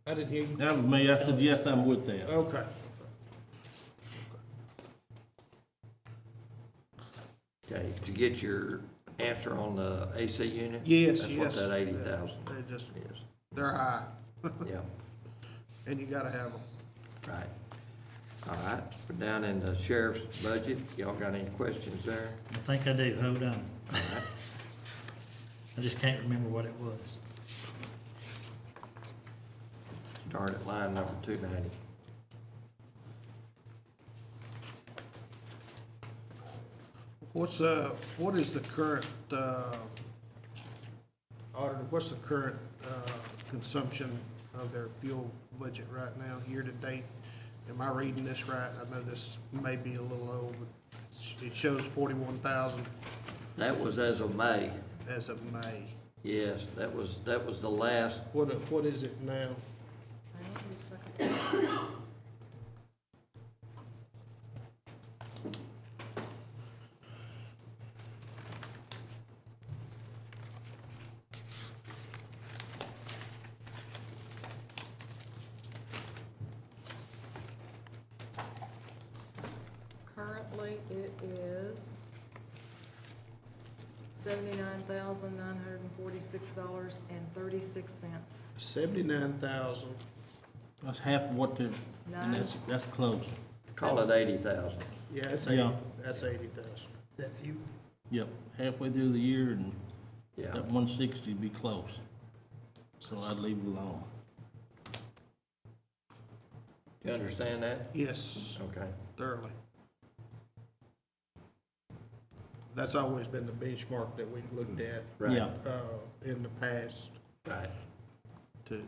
I didn't hear you. That was me, I said, yes, I'm with that. Okay. Okay, did you get your answer on the AC unit? Yes, That's yes. what that 80,000 They just, is. they're high, Yeah, and you gotta have them. right. All right, we're down in the sheriff's budget. Y'all got any questions there? I think I do, hold on. All right. I just can't remember what it was. Start at line number 290. What is the current, auditor, what's the current, consumption of their fuel budget right now, year to date? Am I reading this right? I know this may be a little old, but it shows 41,000 That was as of May. as of May. Yes, that was the last. What is it now? Hang on just a second. Currently, it is $79,946.36. 79,000. That's half of what the, and that's close. Call it 80,000. Yeah, Yeah. that's 80,000. That few? Yep, halfway through the year, and Yeah. that 160 would be close. So I'd leave it alone. Do you understand that? Yes, Okay. thoroughly. That's always been the benchmark that we've looked at, Right. Yeah, in the past Right. to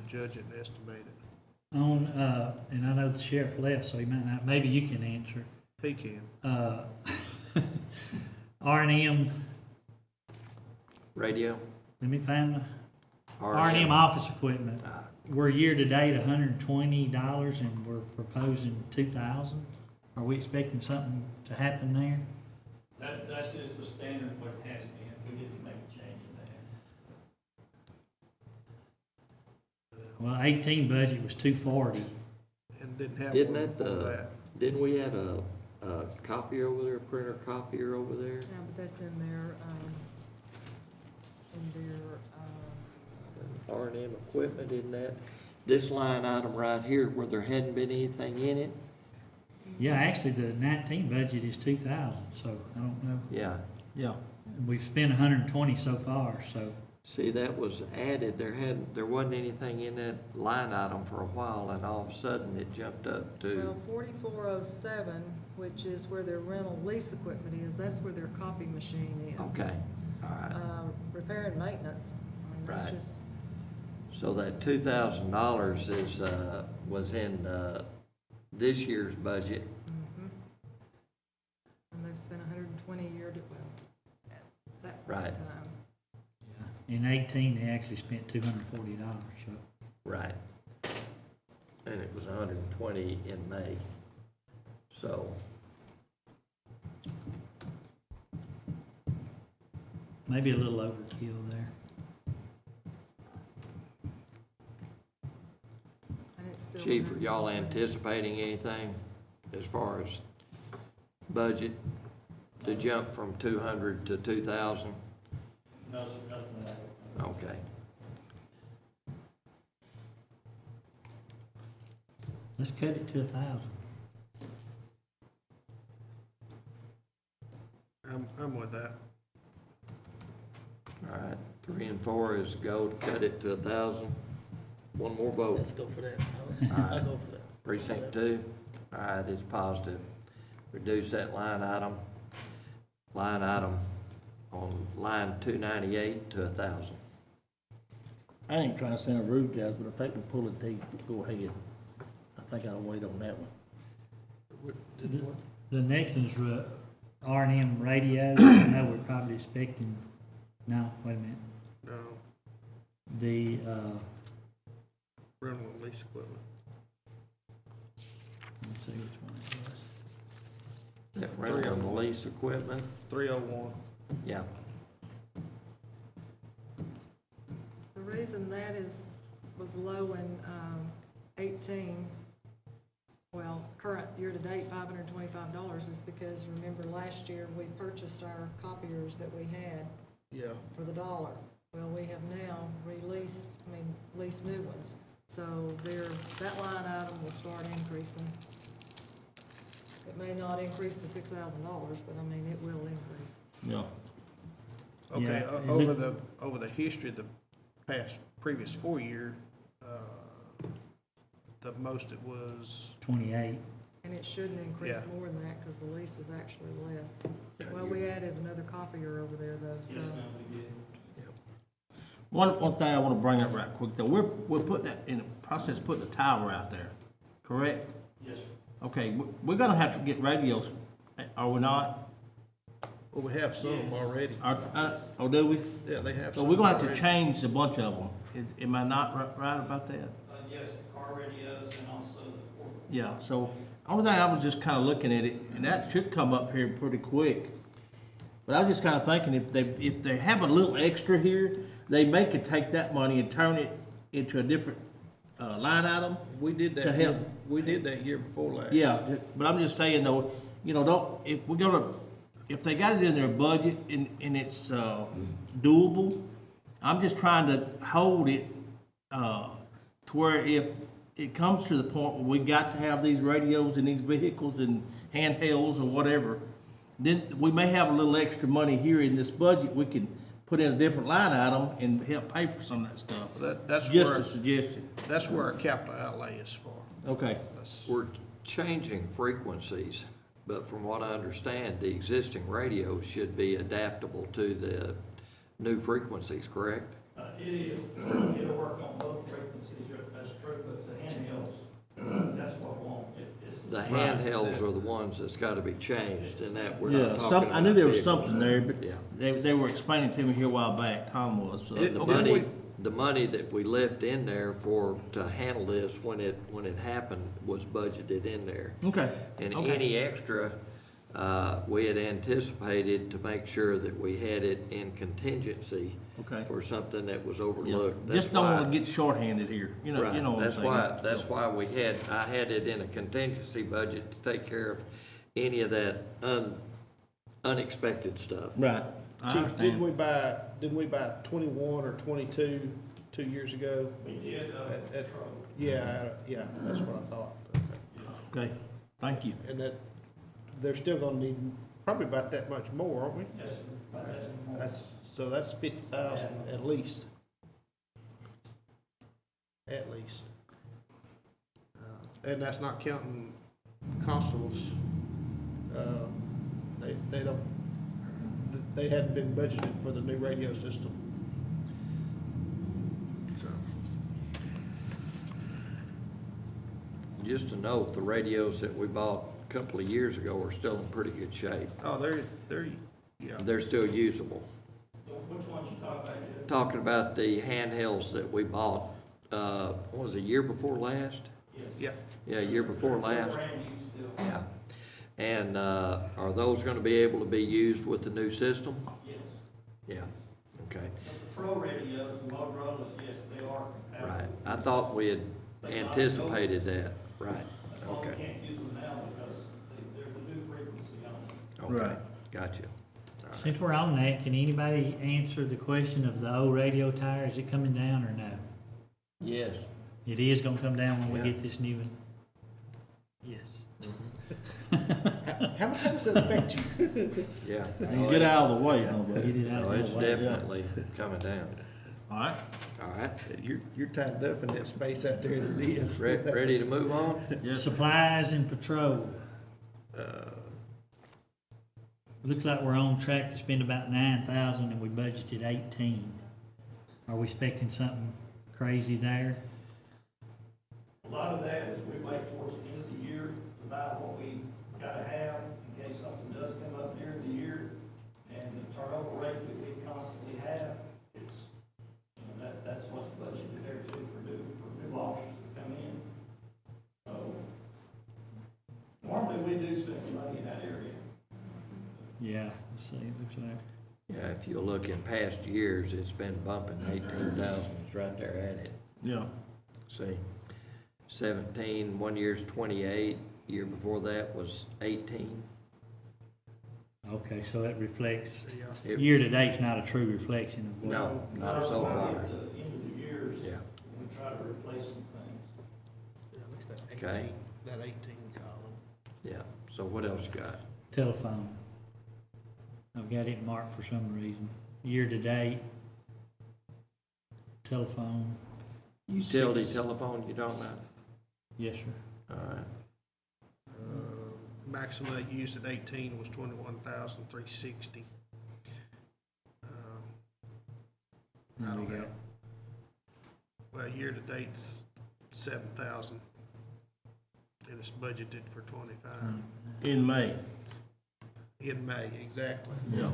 judge it and estimate it. On, and I know the sheriff left, so he might not, maybe you can answer. He can. R&M, Radio? let me find my, R&M office equipment. We're year-to-date $120 and we're proposing 2,000. Are we expecting something to happen there? That's just the standard what it has been. We didn't make a change in that. Well, 18 budget was 240. And didn't have Didn't one that before the, that. didn't we have a copier over there, a printer copier over there? Yeah, but that's in their, R&M equipment, isn't that? This line item right here where there hadn't been anything in it? Yeah, actually, the 19 budget is 2,000, so I don't know. Yeah. Yeah. We've spent 120 so far, so. See, that was added, there wasn't anything in that line item for a while, and all of a sudden it jumped up to, well, 4407, which is where their rental lease equipment is, that's where their copy machine is. okay, all right. Repair and maintenance, I mean, that's Right. just, So that $2,000 is, was in, this year's budget. and they've spent 120 a year to, well, at that point in Right. time. In 18, they actually spent $240, so. Right. And it was 120 in May. So, Maybe a little overkill there. And it's still. Chief, are y'all anticipating anything as far as budget to jump from 200 to 2,000? No, sir, nothing like that. Okay. Let's cut it to 1,000. I'm with that. All right, 3 and 4 is go to cut it to 1,000. One more vote. Let's go for that. I'll go for that. Precinct 2, all right, it's positive. Reduce that line item on line 298 to 1,000. I ain't trying to sound rude, guys, but I think we pull it deep. Go ahead. I think I'll wait on that one. The next is R&M radio. I know we're probably expecting, no, wait a minute. No, The, rental and lease equipment. let's see which one it was. That rental and lease equipment, 301. yeah. The reason that was low in 18, well, current year-to-date, $525, is because, remember, last year we purchased our copiers that we had Yeah. for the dollar. Well, we have now leased new ones. So that line item will start increasing. It may not increase to $6,000, but I mean, it will increase. Yeah. Okay, Yeah, it over the history of the previous 4 year, the most it was, 28. And it shouldn't increase Yeah. more than that because the lease was actually less. Well, we added another copier over there though, so. One thing I want to bring up right quick, though, we're putting that in the process of putting a tower out there, correct? Yes, sir. Okay, we're gonna have to get radios, are we not? well, we have some already. Or do we? Yeah, they have So some we're gonna have to already. change a bunch of them. Am I not right about that? Yes, car radios and also the portable. Yeah, so, only thing I was just kinda looking at it, and that should come up here pretty quick. But I was just kinda thinking, if they have a little extra here, they may could take that money and turn it into a different, line item. We did to that, help. we did that year before last. Yeah, but I'm just saying though, if they got it in their budget and it's, doable, I'm just trying to hold it, to where if it comes to the point where we got to have these radios in these vehicles and handhelds or whatever, then we may have a little extra money here in this budget, we can put in a different line item and help pay for some of that stuff. That's Just where, a suggestion. that's where our capital outlay is for. Okay. That's- We're changing frequencies, but from what I understand, the existing radios should be adaptable to the new frequencies, correct? It is, it'll work on both frequencies, that's true, but the handhelds, that's what we want. It's The handhelds are the ones that's gotta be changed, and that we're Yeah, not talking about. I knew there was vehicles. something there, but Yeah. they were explaining to me here a while back, Tom was, so. The money that we left in there to handle this when it happened was budgeted in there. Okay, And okay. any extra, we had anticipated to make sure that we had it in contingency Okay. for something that was Yeah. overlooked. Just don't wanna get shorthanded here, you know Right, what I'm saying. that's why I had it in a contingency budget to take care of any of that unexpected stuff. Right, I Chief, didn't understand. we buy 21 or 22 2 years ago? We did, patrol. Yeah, that's what I thought. Okay, thank you. And that, they're still gonna need probably about that much more, aren't we? Yes, sir. About that. So that's 50,000 at least. At least. And that's not counting constables. They don't, they hadn't been budgeted for the new radio system. So, Just to note, the radios that we bought a couple of years ago are still in pretty good shape. oh, yeah. They're still usable. Which ones you talking about, Judge? Talking about the handhelds that we bought, what was it, year before last? Yeah. Yeah, year before last. Brand new still. Yeah. And, are those gonna be able to be used with the new system? Yes. Yeah, okay, The patrol radios, the Motorola's, yes, they are compatible. right. I thought we had anticipated that, right, That's why we okay. can't use them now, because they're the new frequency on them. Okay, Right. gotcha. All right. Since we're on that, can anybody answer the question of the old radio tower? Is it coming down or no? Yes. It is gonna come down when we Yeah. get this new one? Yes. How does that affect you? Yeah. You get out of the way, huh, Get buddy? it out No, of it's the way. definitely coming down. All right, All right, You're tied up in that space out there as it is. ready to move on? yes, Supplies and patrol. Looks like we're on track to spend about 9,000 and we budgeted 18. Are we expecting something crazy there? A lot of that is we wait towards the end of the year to buy what we gotta have in case something does come up during the year. And the turnover rate that we constantly have, it's, that's what's budgeted there too for new officers to come in. So normally we do spend the money in that area. Yeah, let's see, it looks like. Yeah, if you look in past years, it's been bumping 18,000, it's right there at it. yeah, See, 17, 1 year's 28, year before that was 18. Okay, so that reflects, Yeah. It- year-to-date's not a true reflection of what. No, not so far. At the end of the years, Yeah, we try to replace some things. Yeah, look at Okay. that 18 column. yeah. So what else you got? Telephone. I've got it marked for some reason. Year-to-date, telephone, Utility Six. telephone you talking about? yes, sir. All right, Maximum they used at 18 was 21,360. I What we don't got? know. Well, year-to-date's 7,000. And it's budgeted for 25 in May, in May, exactly. yeah.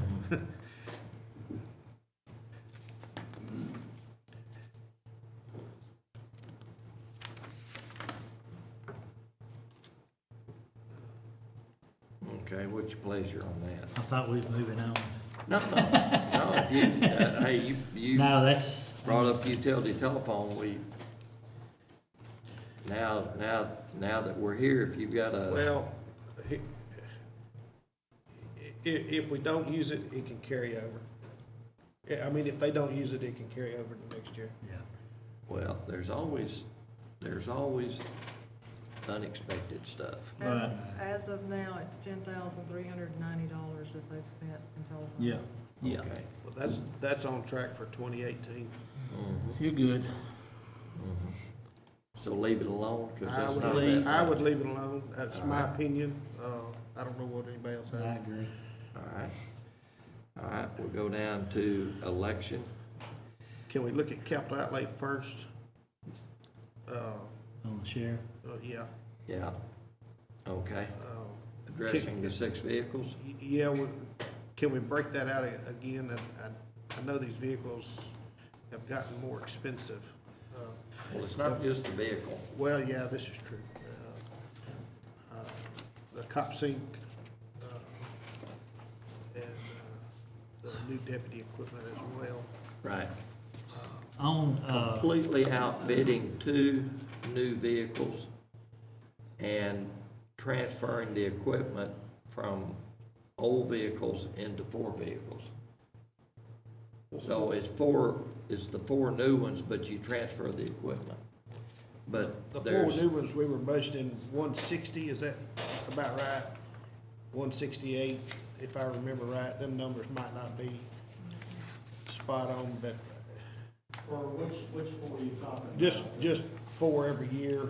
okay, what's your pleasure on that? I thought we was moving on. No, if you, hey, you No, that's, brought up utility telephone, now that we're here, if you've got a, Well, if we don't use it, it can carry over. Yeah, I mean, if they don't use it, it can carry over to next year. yeah. well, there's always unexpected stuff. Right. As of now, it's $10,390 that they've spent in telephone. Yeah, yeah, Okay. Well, that's on track for 2018. you're good. So leave it alone, cause I it's would not leave, that I would much. leave it alone. That's my opinion. I don't know what anybody else I has. agree. All right, we'll go down to election. Can we look at capital outlay first? On the sheriff. Yeah. Yeah, Okay, Uh, addressing the 6 vehicles? Yeah, can we break that out again? I know these vehicles have gotten more expensive. Well, it's not just the vehicle. Well, yeah, this is true. The cop sync, and the new deputy equipment as well. Right. On, Completely outfitting 2 new vehicles and transferring the equipment from old vehicles into 4 vehicles. So it's the 4 new ones, but you transfer the equipment. But The 4 there's, new ones, we were budgeting 160, is that about right? 168, if I remember right. Them numbers might not be spot on, but Or which 4 are you talking about? just 4 every year.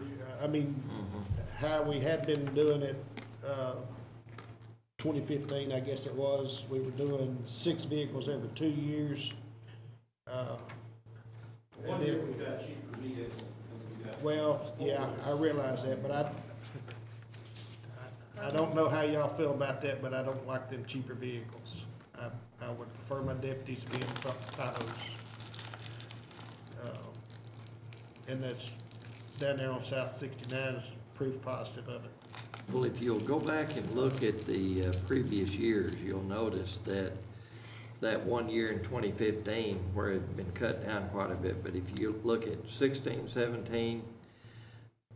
I mean, how we had been doing it, 2015, I guess it was, we were doing 6 vehicles every 2 years. One and year then- we got cheaper vehicles than we got. Well, yeah, I realize that, but I don't know how y'all feel about that, but I don't like them cheaper vehicles. I would prefer my deputies to be in Tahoes. And that's down there on South 69 is proof positive of it. well, if you'll go back and look at the previous years, you'll notice that 1 year in 2015 where it had been cut down quite a bit, but if you look at 16, 17,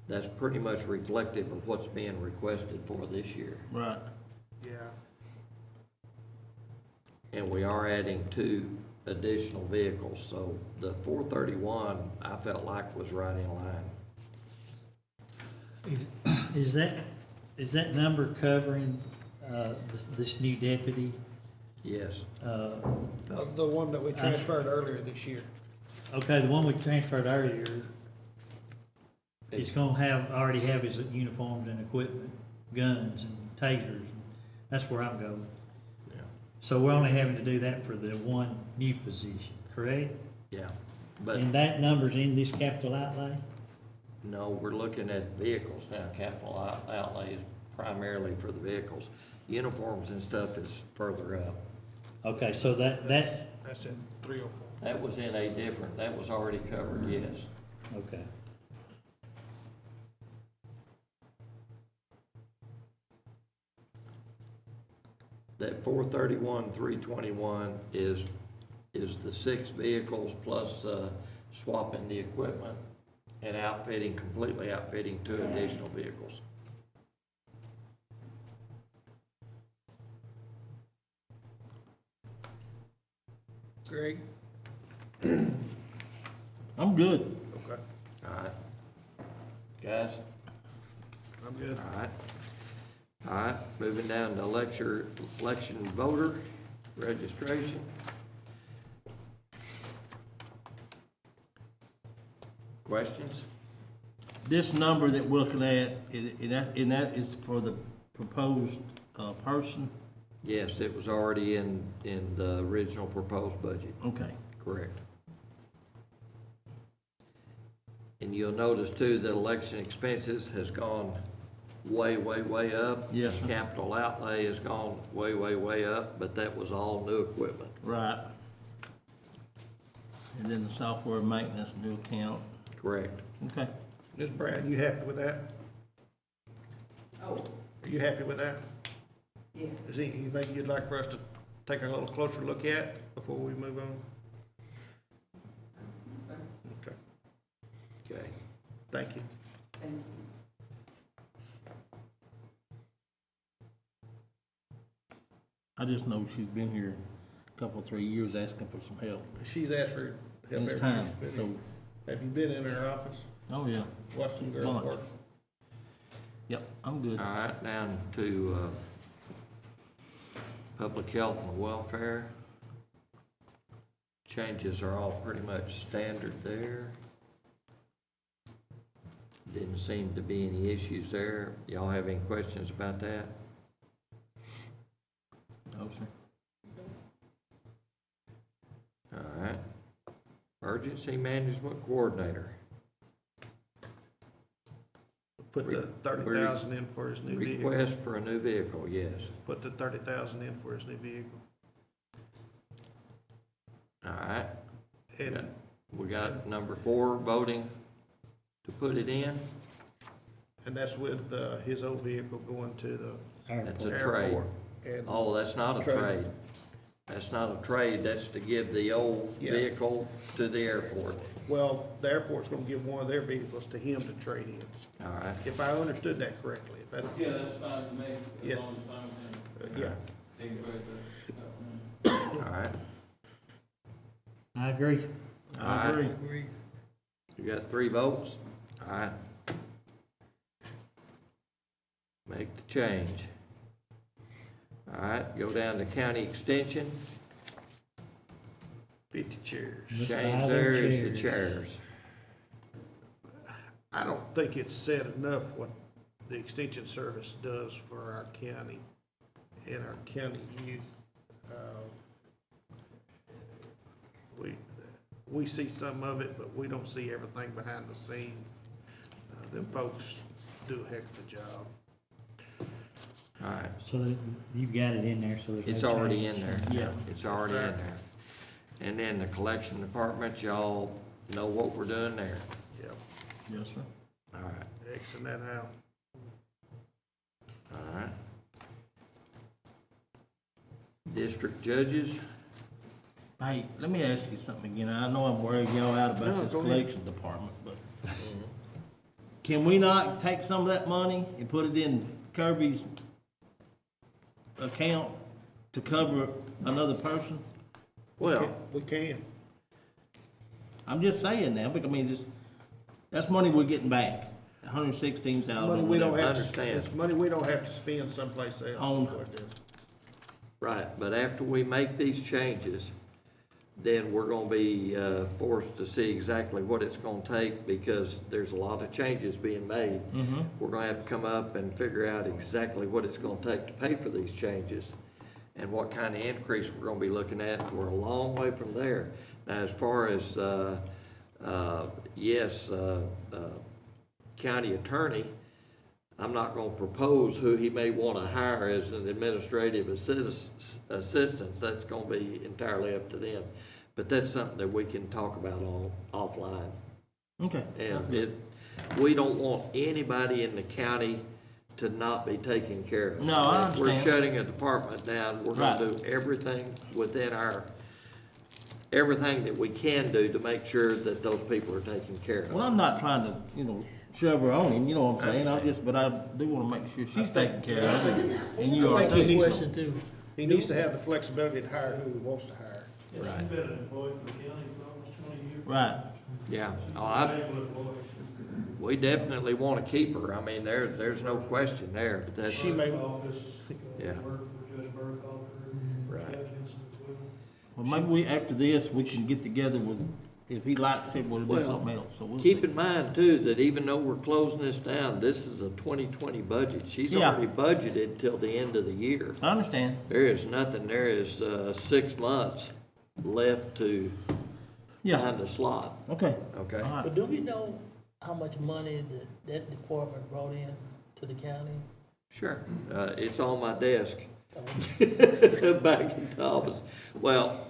that's pretty much reflective of what's being requested for this year. Right. Yeah. And we are adding 2 additional vehicles, so the 431, I felt like was right in line. is that number covering, this new deputy? Yes, The one that we transferred earlier this year. Okay, the one we transferred earlier, he's gonna already have his uniforms and equipment, guns and tasers. That's where I'm going. yeah, So we're only having to do that for the one new position, correct? yeah. But And that number's in this capital outlay? no, we're looking at vehicles now. Capital outlay is primarily for the vehicles. Uniforms and stuff is further up. Okay, so that, That's at 304. That was in a different, that was already covered, yes. okay. That 431, 321 is the 6 vehicles plus swapping the equipment and completely outfitting 2 additional vehicles. Greg? I'm good. Okay, All right. Guys? I'm good. All right. All right, moving down to election voter registration. Questions? This number that we're looking at, and that is for the proposed, person? Yes, it was already in the original proposed budget, Okay. correct. And you'll notice too that election expenses has gone way, way, way up. Yes, sir. Capital outlay has gone way, way, way up, but that was all new equipment. Right. And then the software maintenance, new account. Correct. Okay. Ms. Brad, you happy with that? Oh, Are you happy with that? yeah. Is there anything you'd like for us to take a little closer look at before we move on? So, Okay, Okay. thank you. thank you. I just know she's been here a couple, 3 years asking for some help. She's asked for help And it's every time, year she's been so, here. Have you been in her office, oh, yeah. watched them girls Bunch. work? Yep, I'm good. All right, down to public health and welfare. Changes are all pretty much standard there. Didn't seem to be any issues there. Y'all have any questions about that? No, sir. All right. Emergency Management Coordinator. Put the 30,000 in for his new vehicle. Request for a new vehicle, yes. Put the 30,000 in for his new vehicle. All right. And We got number 4, voting to put it in. that's with, his old vehicle going to the That's a trade. airport. And Oh, that's not a Trade. trade. That's not a trade, that's to give the old Yeah. vehicle to the airport. well, the airport's gonna give one of their vehicles to him to trade in, All right, if I understood that correctly. If that, Yeah, that's fine with me, Yeah. as long as it's fine with him. yeah. They can vote all right. I agree. All I right. agree. You got 3 votes? All right. Make the change. All right, go down to county extension. 50 chairs. Just Change buy there them is the chairs. chairs. I don't think it's said enough what the extension service does for our county and our county youth. We see some of it, but we don't see everything behind the scenes. Them folks do a heck of a job. All right, So that you've got it in there, so there's no it's already change. in there. Yeah. It's already in there. And then the collection department, y'all know what we're doing there. Yep, Yes, sir. All right, Xing that out. all right. District judges, Hey, let me ask you something again. I know I'm worried y'all out No, about this go ahead. collection department, but can we not take some of that money and put it in Kirby's account to cover another person? well, We can. I'm just saying now, because I mean, that's money we're getting back, $116,000. Money we don't have, Understand. it's money we don't have to spend someplace else, On- is what it is. right, but after we make these changes, then we're gonna be, forced to see exactly what it's gonna take, because there's a lot of changes being made. We're gonna have to come up and figure out exactly what it's gonna take to pay for these changes, and what kind of increase we're gonna be looking at. We're a long way from there. Now, as far as, county attorney, I'm not gonna propose who he may wanna hire as an administrative assistant. That's gonna be entirely up to them. But that's something that we can talk about offline. Okay. And we don't want anybody in the county to not be taken care of. No, I If we're understand. shutting a department down, we're gonna Right. do everything within everything that we can do to make sure that those people are taken care of. Well, I'm not trying to, shove her on him, you know what I'm saying? understand. But I do wanna make sure she's taken care of, and you I are think he too. needs, too. he needs to have the flexibility to hire who he wants to hire. Yes, she's been an employee for the county for almost 20 years. Right. Yeah, She's oh, a valuable employee. we definitely wanna keep her. I mean, there's no question there, but that's, She may- Office, Yeah. worked for Judge Burkhalter, Right. Judge Henson as well. Well, maybe after this, we can get together with, if he likes it, we'll do Well, something else, so we'll see. keep in mind too, that even though we're closing this down, this is a 2020 budget. She's Yeah. already budgeted till the end of the year. I understand. There is nothing, there is, 6 months left to Yeah, find a slot, okay. okay? All right. But do we know how much money that department brought in to the county? Sure, it's on my desk, back in the office. Well,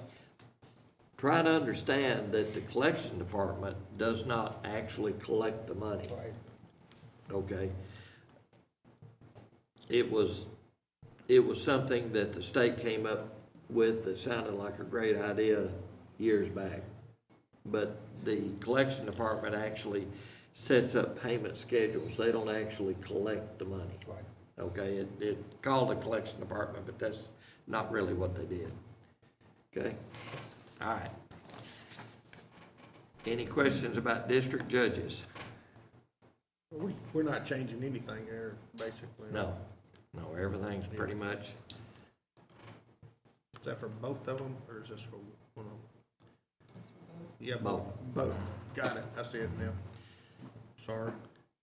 try to understand that the collection department does not actually collect the money, Right. okay? It was something that the state came up with that sounded like a great idea years back. But the collection department actually sets up payment schedules. They don't actually collect the money. Right. Okay, it called a collection department, but that's not really what they did. Okay? All right. Any questions about district judges? We're not changing anything there, basically. No, everything's pretty much, Is that for both of them, or is this for one of them? Yeah, Both. both. Got it, I see it now. Sorry.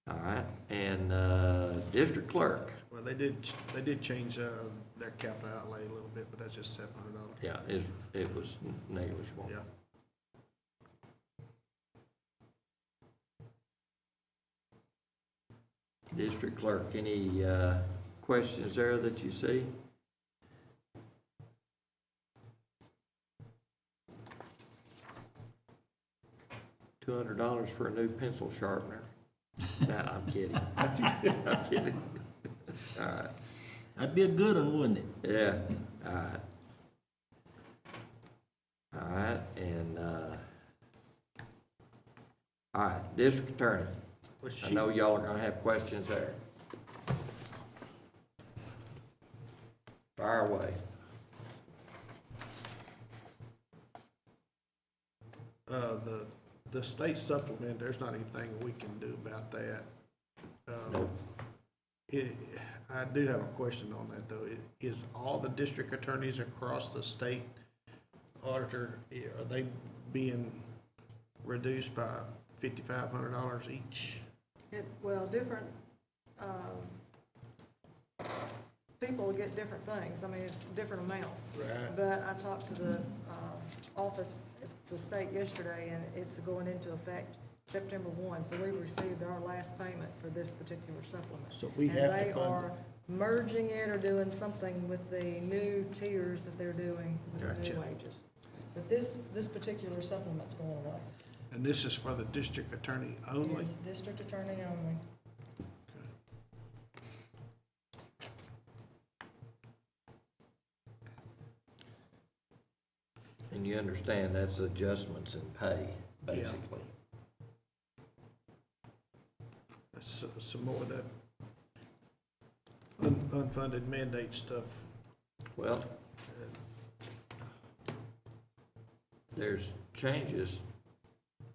all right. And, district clerk, Well, they did change, their capital outlay a little bit, but that's just $700. yeah, it was negligible. Yeah. District Clerk, any questions there that you see? $200 for a new pencil sharpener. Nah, I'm kidding. I'm kidding. All right, That'd be a good one, wouldn't it? yeah, all right. All right, and, all right, District Attorney. I know y'all are gonna have questions there. Fire away. The state supplement, there's not anything we can do about that. Nope. I do have a question on that, though. Is all the district attorneys across the state auditor, are they being reduced by $5,500 each? Well, different, people get different things. I mean, it's different amounts. Right. But I talked to the office at the state yesterday, and it's going into effect September 1. So we received our last payment for this particular supplement. So we have to And they fund are merging it or doing something with the new tiers that they're doing with the Gotcha. new wages. But this particular supplement's going away. And this is for the district attorney only? Yes, district attorney only. And you understand that's adjustments in pay, basically. That's some more of that unfunded mandate stuff. Well, there's changes,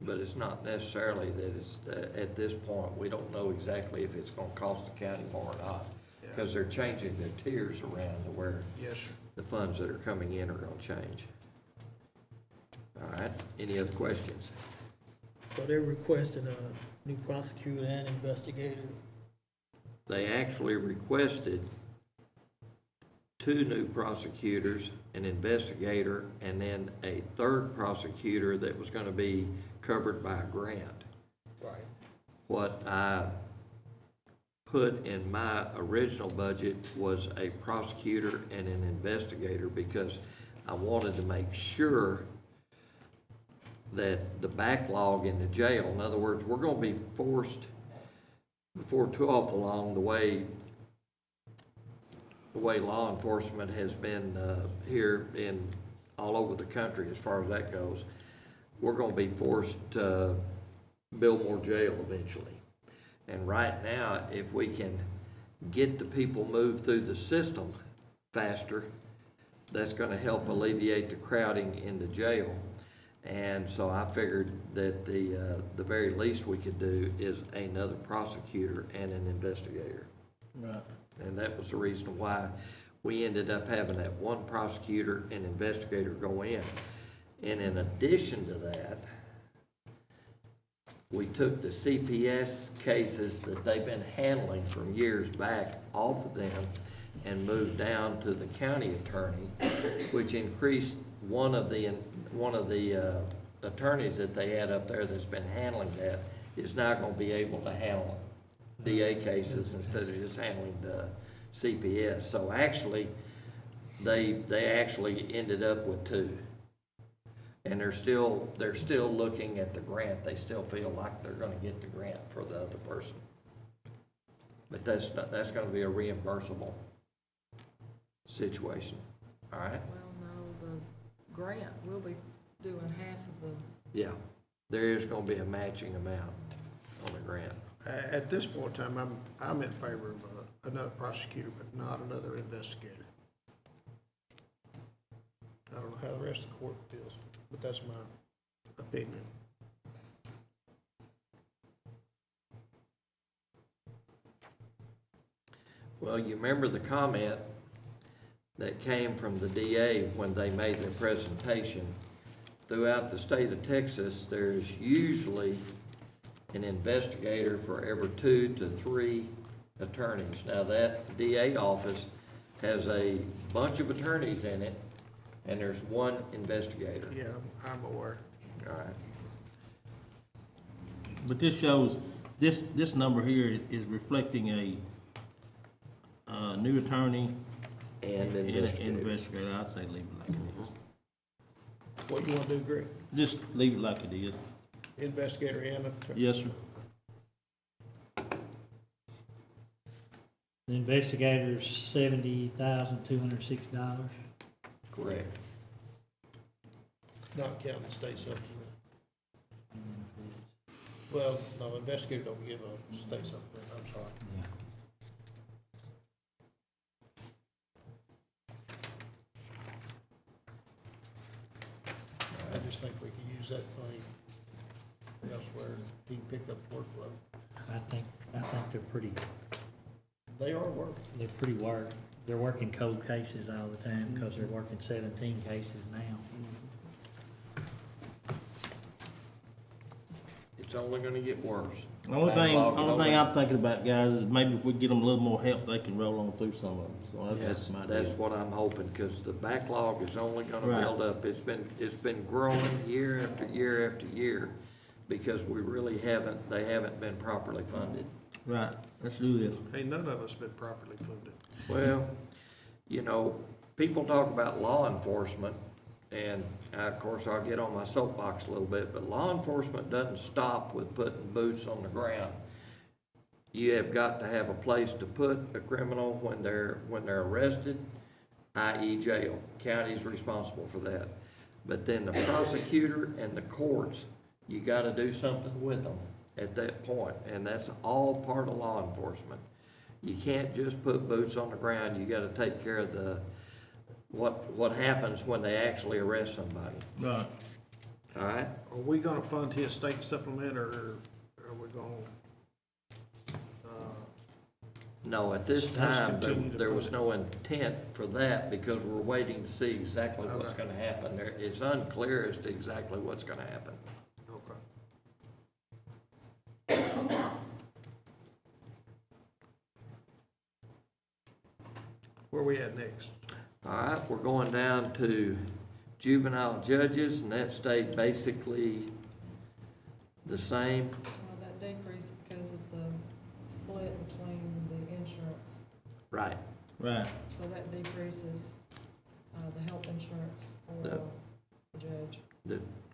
but it's not necessarily that it's, at this point, we don't know exactly if it's gonna cost the county more or not. Because they're changing their tiers around to where Yes, sir. the funds that are coming in are gonna change. All right, any other questions? So they're requesting a new prosecutor and investigator. They actually requested 2 new prosecutors, an investigator, and then a 3rd prosecutor that was gonna be covered by a grant. Right. What I put in my original budget was a prosecutor and an investigator because I wanted to make sure that the backlog in the jail, in other words, we're gonna be forced, before too awful long, the way law enforcement has been here in all over the country as far as that goes, we're gonna be forced to build more jail eventually. And right now, if we can get the people moved through the system faster, that's gonna help alleviate the crowding in the jail. And so I figured that the very least we could do is another prosecutor and an investigator. Right. And that was the reason why we ended up having that one prosecutor and investigator go in. And in addition to that, we took the CPS cases that they've been handling from years back off of them and moved down to the county attorney, which increased one of the attorneys that they had up there that's been handling that is now gonna be able to handle DA cases instead of just handling the CPS. So actually, they actually ended up with 2. And they're still looking at the grant. They still feel like they're gonna get the grant for the other person. But that's gonna be a reimbursable situation, all right? Well, no, the grant, we'll be doing half of the, Yeah, there is gonna be a matching amount on the grant. At this point in time, I'm in favor of another prosecutor, but not another investigator. I don't know how the rest of the court feels, but that's my opinion. Well, you remember the comment that came from the DA when they made their presentation. Throughout the state of Texas, there's usually an investigator for every 2 to 3 attorneys. Now, that DA office has a bunch of attorneys in it, and there's 1 investigator. Yeah, I'm aware. All right. But this shows this number here is reflecting a, new attorney And and investigator. investigator. I'd say leave it like it is. What you wanna do, Greg? Just leave it like it is. Investigator and attorney? Yes, sir. The investigator's $70,260. Correct. Not counting the state supplement. Well, no, investigator don't give a state supplement, I'm sorry. Yeah. I just think we can use that money elsewhere, he can pick up workload. I think they're pretty They are working. they're working cold cases all the time because they're working 17 cases now. It's only gonna get worse. The only thing I'm thinking about, guys, is maybe if we get them a little more help, they can roll on through some of them, so that's That's, my that's deal. what I'm hoping, because the backlog is only gonna Right. build up. It's been growing year after year after year, because we really they haven't been properly funded. Right, let's do this. Hey, none of us been properly funded. Well, you know, people talk about law enforcement, and of course, I'll get on my soapbox a little bit, but law enforcement doesn't stop with putting boots on the ground. You have got to have a place to put a criminal when they're arrested, i.e. jail. County's responsible for that. But then the prosecutor and the courts, you gotta do something with them at that point, and that's all part of law enforcement. You can't just put boots on the ground, you gotta take care of what happens when they actually arrest somebody, Right. all right? Are we gonna fund his state supplement, or are we gonna, No, at this Let's time, continue to there put was it. no intent for that, because we're waiting to see exactly what's Okay. gonna happen. It's unclear as to exactly what's gonna happen. okay. Where we at next? All right, we're going down to juvenile judges, and that stayed basically the same. Well, that decreased because of the split between the insurance, Right. Right. so that decreases, the health insurance for The- the judge.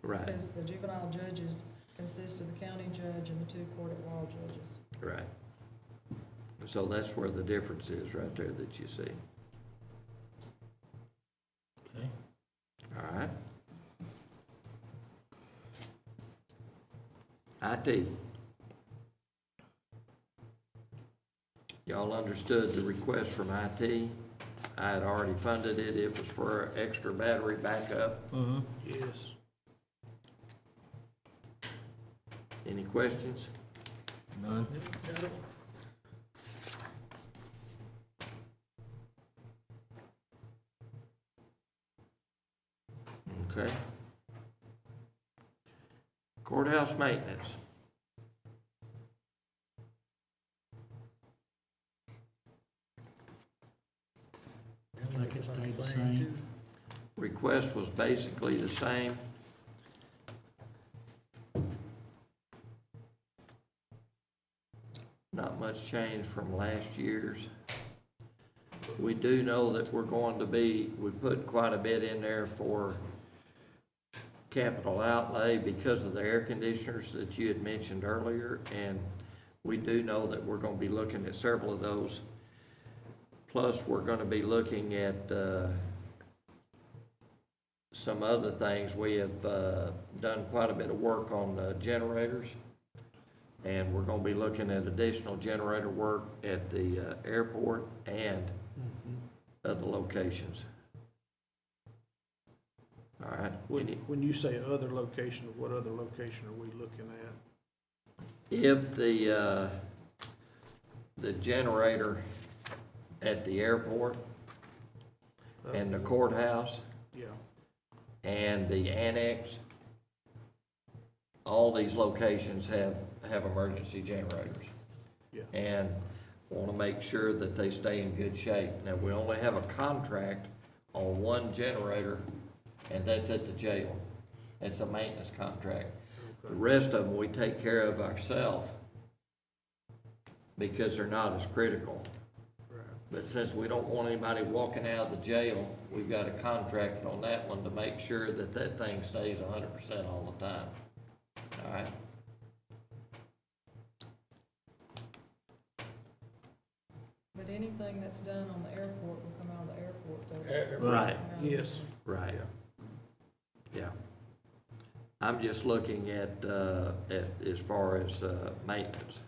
Right, Because the juvenile judges consist of the county judge and the two court-at-law judges. right. So that's where the difference is, right there, that you see. Okay. All right. IT. Y'all understood the request from IT. I had already funded it. It was for extra battery backup. Mm-hmm. Yes. Any questions? None. Okay. Courthouse maintenance. I think it stayed the Same, same. too. Request was basically the same. Not much change from last year's. We do know that we put quite a bit in there for capital outlay because of the air conditioners that you had mentioned earlier, and we do know that we're gonna be looking at several of those. Plus, we're gonna be looking at, some other things. We have, done quite a bit of work on, generators, and we're gonna be looking at additional generator work at the, airport and other locations. All right? When you say other location, what other location are we looking at? If the generator at the airport and the courthouse Yeah, and the annex, all these locations have emergency generators. yeah. And want to make sure that they stay in good shape. Now, we only have a contract on one generator, and that's at the jail. It's a maintenance contract. The Okay. rest of them, we take care of ourselves because they're not as critical. Right. But since we don't want anybody walking out of the jail, we've got a contract on that one to make sure that that thing stays 100% all the time. All right? But anything that's done on the airport will come out of the airport, though. Right. Yes. Right. Yeah. Yeah. I'm just looking at as far as, maintenance,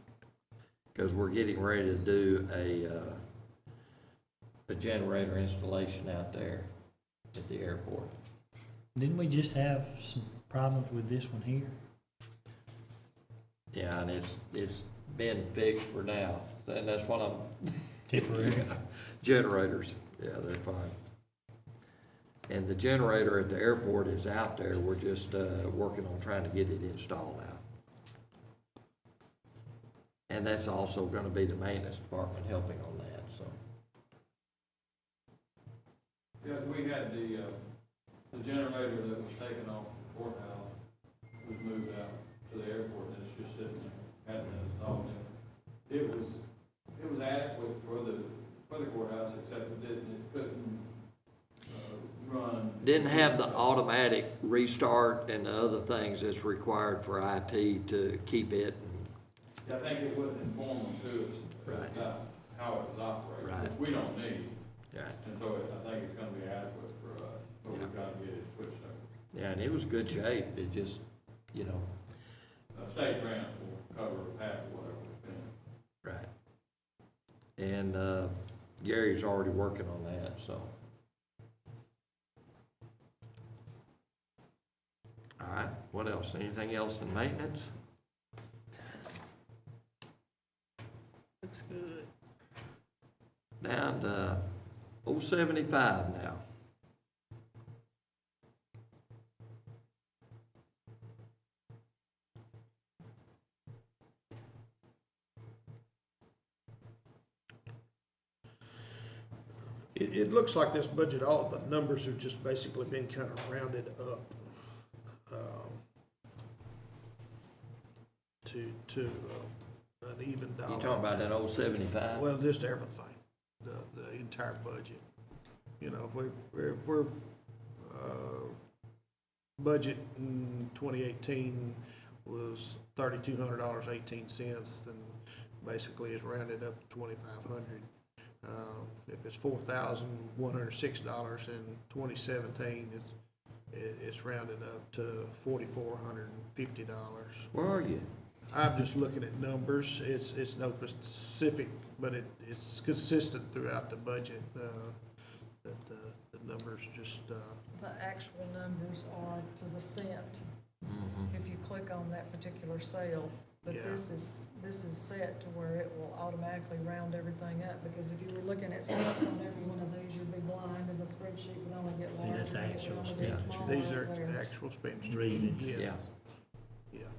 because we're getting ready to do a generator installation out there at the airport. Didn't we just have some problems with this one here? Yeah, and it's been fixed for now, and that's what I'm. Temporary? Yeah. Generators, yeah, they're fine. And the generator at the airport is out there, we're just, working on trying to get it installed now. And that's also gonna be the maintenance department helping on that, so. Yeah, we had the generator that was taken off the courthouse was moved out to the airport, and it's just sitting there, hadn't been installed yet. It was adequate for the courthouse, except it couldn't, run. Didn't have the automatic restart and the other things that's required for IT to keep it. Yeah, I think it wouldn't inform them to us Right. about how it was operated, Right. which we don't need. Yeah. And so I think it's gonna be adequate for us, but we've got to get it switched over. Yeah, and it was good shape, it just, you know. State grant will cover half of whatever we spend. Right. And, Gary's already working on that, so. All right, what else? Anything else in maintenance? Looks good. Down to 075 now. It looks like this budget, all the numbers have just basically been kind of rounded up, to an even dollar. You talking about that 075? Well, just everything, the entire budget. You know, if we're, budget in 2018 was $3,200.18, then basically it's rounded up to $2,500. If it's $4,106 in 2017, it's rounded up to $4,450. Where are you? I'm just looking at numbers. It's no specific, but it's consistent throughout the budget. That the numbers just, The actual numbers are to the cent, if you click on that particular cell. But Yeah. this is set to where it will automatically round everything up, because if you were looking at cents on every one of these, you'd be blind, and the spreadsheet would only get See, larger. that's and it would actual only be expenditure. small these up are there. actual expenditures. Readings. Yes. Yeah.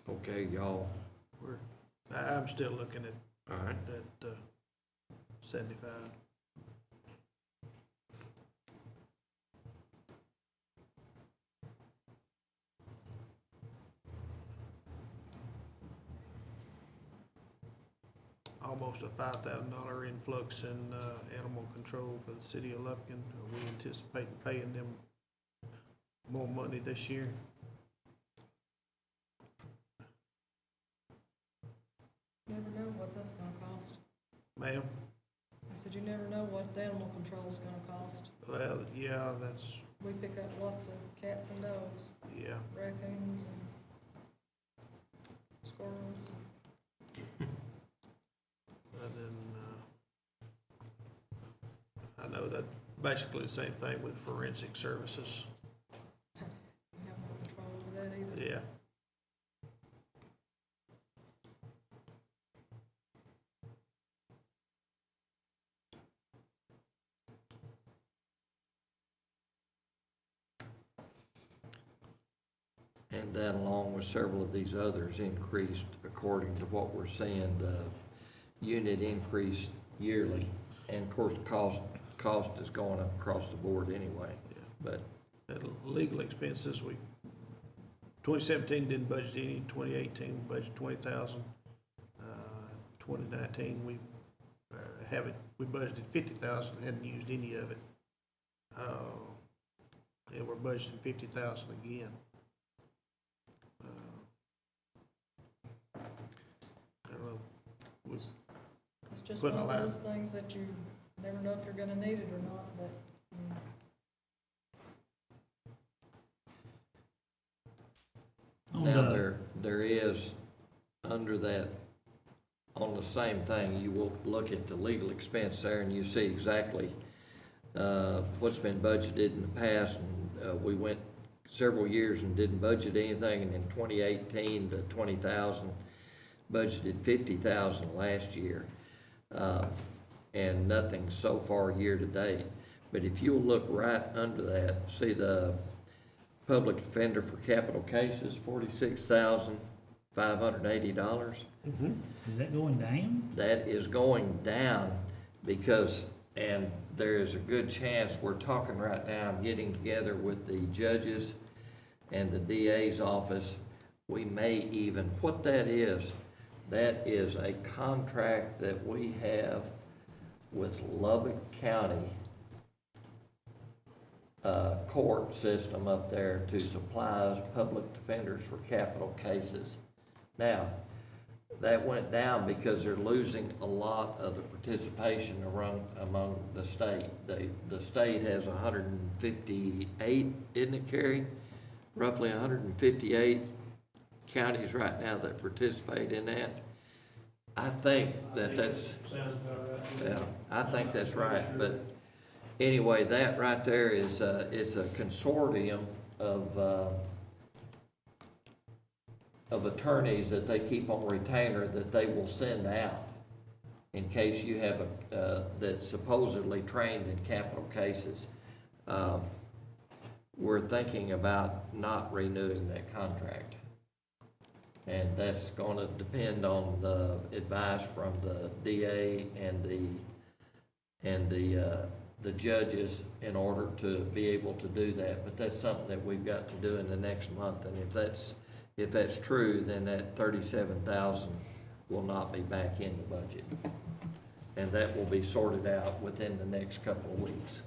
Okay, y'all. I'm still looking at All right. 75. Almost a $5,000 influx in animal control for the city of Lufkin. We anticipate paying them more money this year. You never know what that's gonna cost. Ma'am? I said, you never know what the animal control's gonna cost. Well, yeah, that's, We pick up lots of cats and dogs, yeah. raccoons and squirrels. And then, I know that basically the same thing with forensic services. You have no control over that either. Yeah. And that, along with several of these others, increased according to what we're seeing, the unit increase yearly. And of course, cost cost is going up across the board anyway, Yeah. but, Legal expenses, 2017 didn't budget any, 2018 we budgeted 20,000. 2019, we budgeted 50,000, hadn't used any of it. And we're budgeting 50,000 again. I don't know, It's just Putting one a of lot- those things that you never know if you're gonna need it or not, but, On now the- there is, under that, on the same thing, you will look at the legal expense there and you see exactly, what's been budgeted in the past, and, we went several years and didn't budget anything, and in 2018, the 20,000, budgeted 50,000 last year, and nothing so far year to date. But if you'll look right under that, see the public defender for capital cases, $46,580. Is that going down? That is going down because, and there is a good chance, we're talking right now, I'm getting together with the judges and the DA's office. We may even, what that is a contract that we have with Lubbock County court system up there to supply us public defenders for capital cases. Now, that went down because they're losing a lot of the participation among the state. The state has 158, isn't it, Carrie? Roughly 158 counties right now that participate in that. I think that's, Sounds about right. yeah, I think that's right, but anyway, that right there is, it's a consortium of attorneys that they keep on retainer that they will send out in case you have that's supposedly trained in capital cases. We're thinking about not renewing that contract. And that's gonna depend on the advice from the DA and the judges in order to be able to do that. But that's something that we've got to do in the next month, and if that's true, then that 37,000 will not be back in the budget. And that will be sorted out within the next couple of weeks.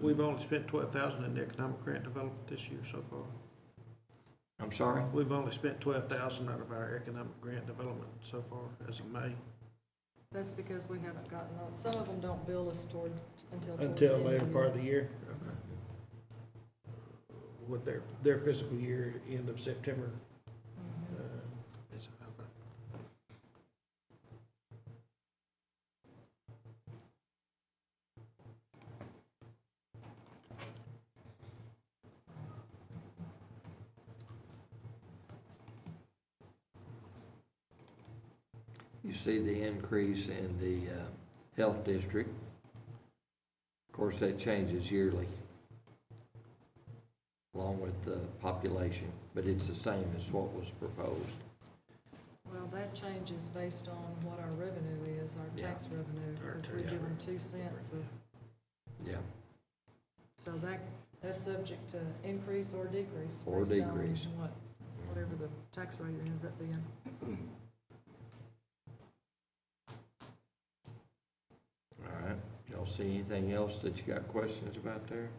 We've only spent 12,000 in the economic grant development this year so far. I'm sorry? We've only spent 12,000 out of our economic grant development so far as of May. that's because we haven't gotten, some of them don't bill us toward, toward the Until end of later the part year. of the year? Okay. With their fiscal year, end of September. Mhm. Is it? Okay. You see the increase in the health district. Of course, that changes yearly, along with the population, but it's the same as what was proposed. Well, that changes based on what our revenue is, our Yeah. tax revenue, Our because we tax give them 2 cents of, Yeah, so that's subject to increase or decrease. Or based on decrease. whatever the tax rate ends up being. all right. Y'all see anything else that you got questions about there?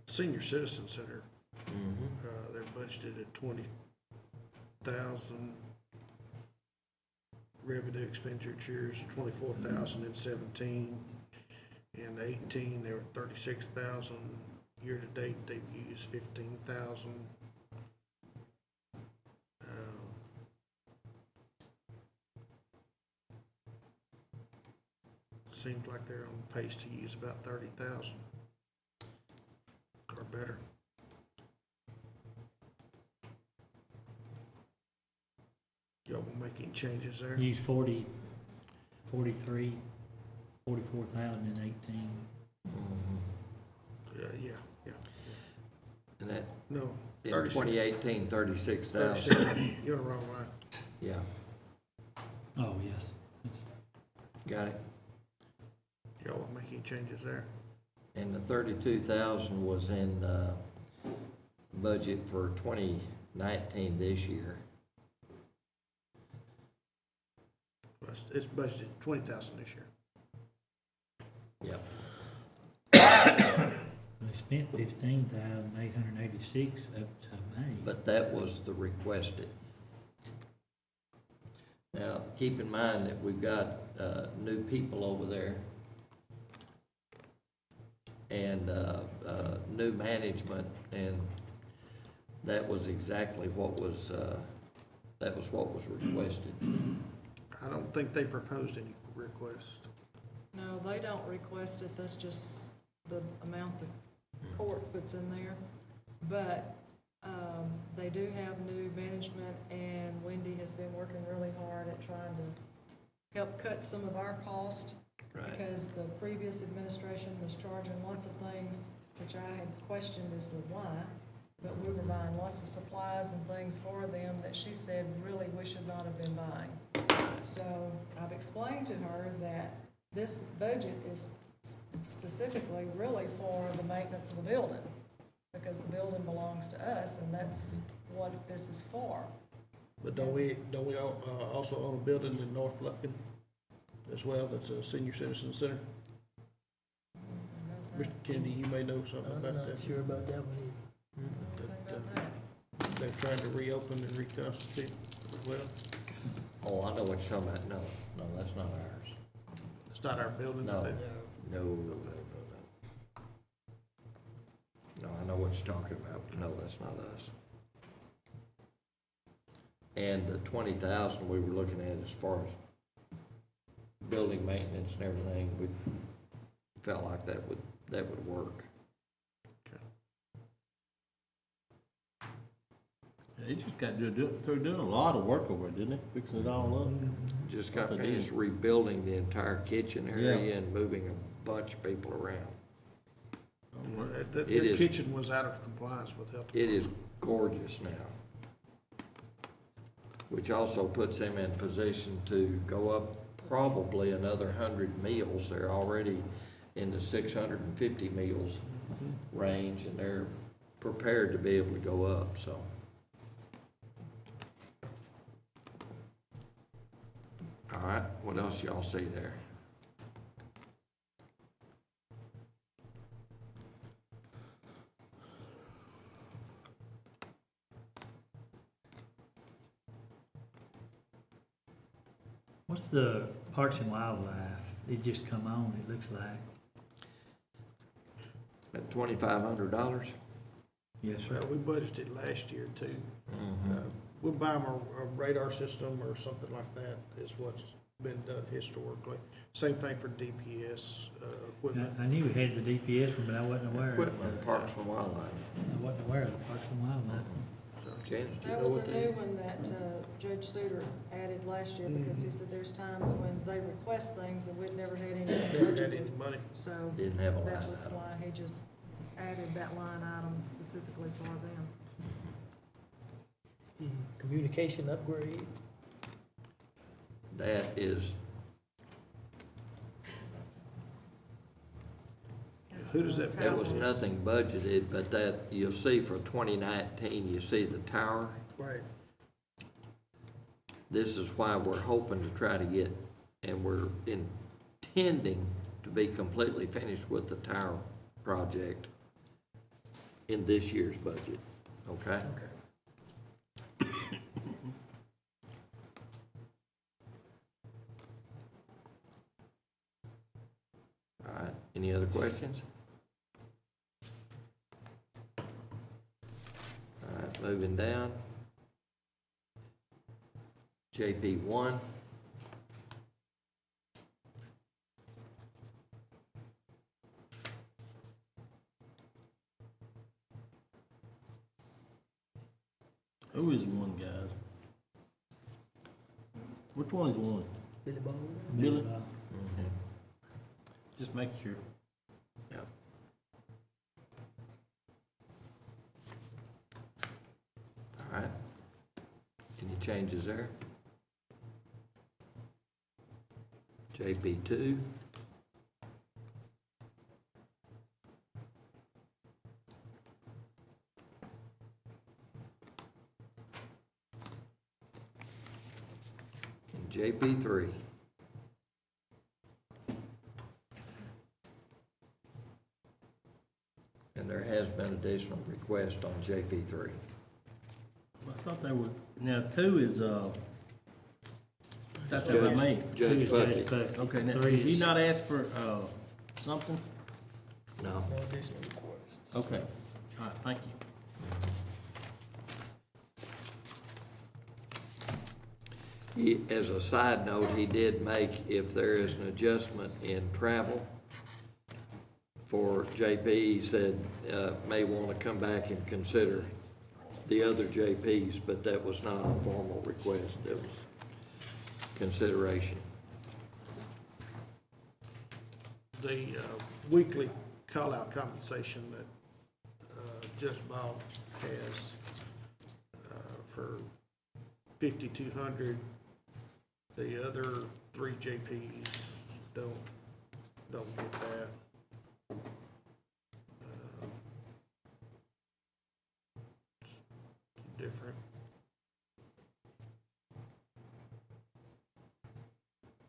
Senior Citizen Center, Mm-hmm. they're budgeted at 20,000. Revenue expenditures, 24,000 in 17. In 18, they were 36,000. Year to date, they've used 15,000. Seems like they're on pace to use about 30,000 or better. Y'all will make any changes there? Use 44,018. Yeah. And that, No, in 36. 2018, 36,000. 37. You're on the wrong line. Yeah, Oh, yes. got it. Y'all won't make any changes there? And the 32,000 was in, budget for 2019 this year. It's budgeted 20,000 this year. Yep. They spent 15,886 up to May. But that was the requested. Now, keep in mind that we've got, new people over there and, new management, and that was exactly what was, that was what was requested. I don't think they proposed any requests. No, they don't request it, that's just the amount the court puts in there. But, they do have new management, and Wendy has been working really hard at trying to help cut some of our cost. Right. Because the previous administration was charging lots of things, which I had questioned as to why. But we were buying lots of supplies and things for them that she said really we should not have been buying. So I've explained to her that this budget is specifically really for the maintenance of the building, because the building belongs to us, and that's what this is for. But don't we also own a building in North Lufkin as well, that's a senior citizen center? Mr. Kennedy, you may know something I'm about not that. sure about that one either. They're trying to reopen and reconstitute as well. Oh, I know what you're talking about. No, that's not ours. It's not our building. No. They- No. No, I know what you're talking about. No, that's not us. And the 20,000 we were looking at as far as building maintenance and everything, we felt like that would work. They just got they're doing a lot of work over it, didn't they? Fixing it all up. Just got What they finished did. rebuilding the entire kitchen area Yeah. and moving a bunch of people around. Well, The It is- kitchen was out of compliance with health. It is gorgeous now, which also puts them in position to go up probably another 100 meals. They're already in the 650 meals range, and they're prepared to be able to go up, so. All right, what else y'all see there? What's the Parks and Wildlife? It just come on, it looks like. At $2,500? Yes, sir. Well, we budgeted last year too. We'll buy them a radar system or something like that, is what's been done historically. Same thing for DPS equipment. I knew we had the DPS one, but I wasn't aware of it. Equipment, Parks and Wildlife. I wasn't aware of the Parks and Wildlife. Janice, do you That know was what a they? new one that Judge Suter added last year, because he said there's times when they request things that we'd never had any Never had any budgeted. money. So Didn't have a line that was item. why he just added that line item specifically for them. Communication upgrade. That is, That's Who does the that- that was towers. nothing budgeted, but that, you'll see for 2019, you see the tower. Right. This is why we're hoping to try to get, and we're intending to be completely finished with the tower project in this year's budget, okay? All right, any other questions? All right, moving down. JP 1. Who is one, guys? Which one is one? Billy Ball. Billy? Mhm. Just making sure. Yep. All right. Any changes there? JP2. And JP3. And there has been additional request on JP3. I thought they were, now two is, that's what I mean. Judge Bucket. Okay, now, Three did he is- not ask for, something? No. No additional requests. Okay, all right, thank you. He, as a side note, he did make, if there is an adjustment in travel for JP, he said, may want to come back and consider the other JPs, but that was not a formal request, it was consideration. The weekly call-out compensation that Judge Ball has for 5,200, the other three JPs don't get that. It's different.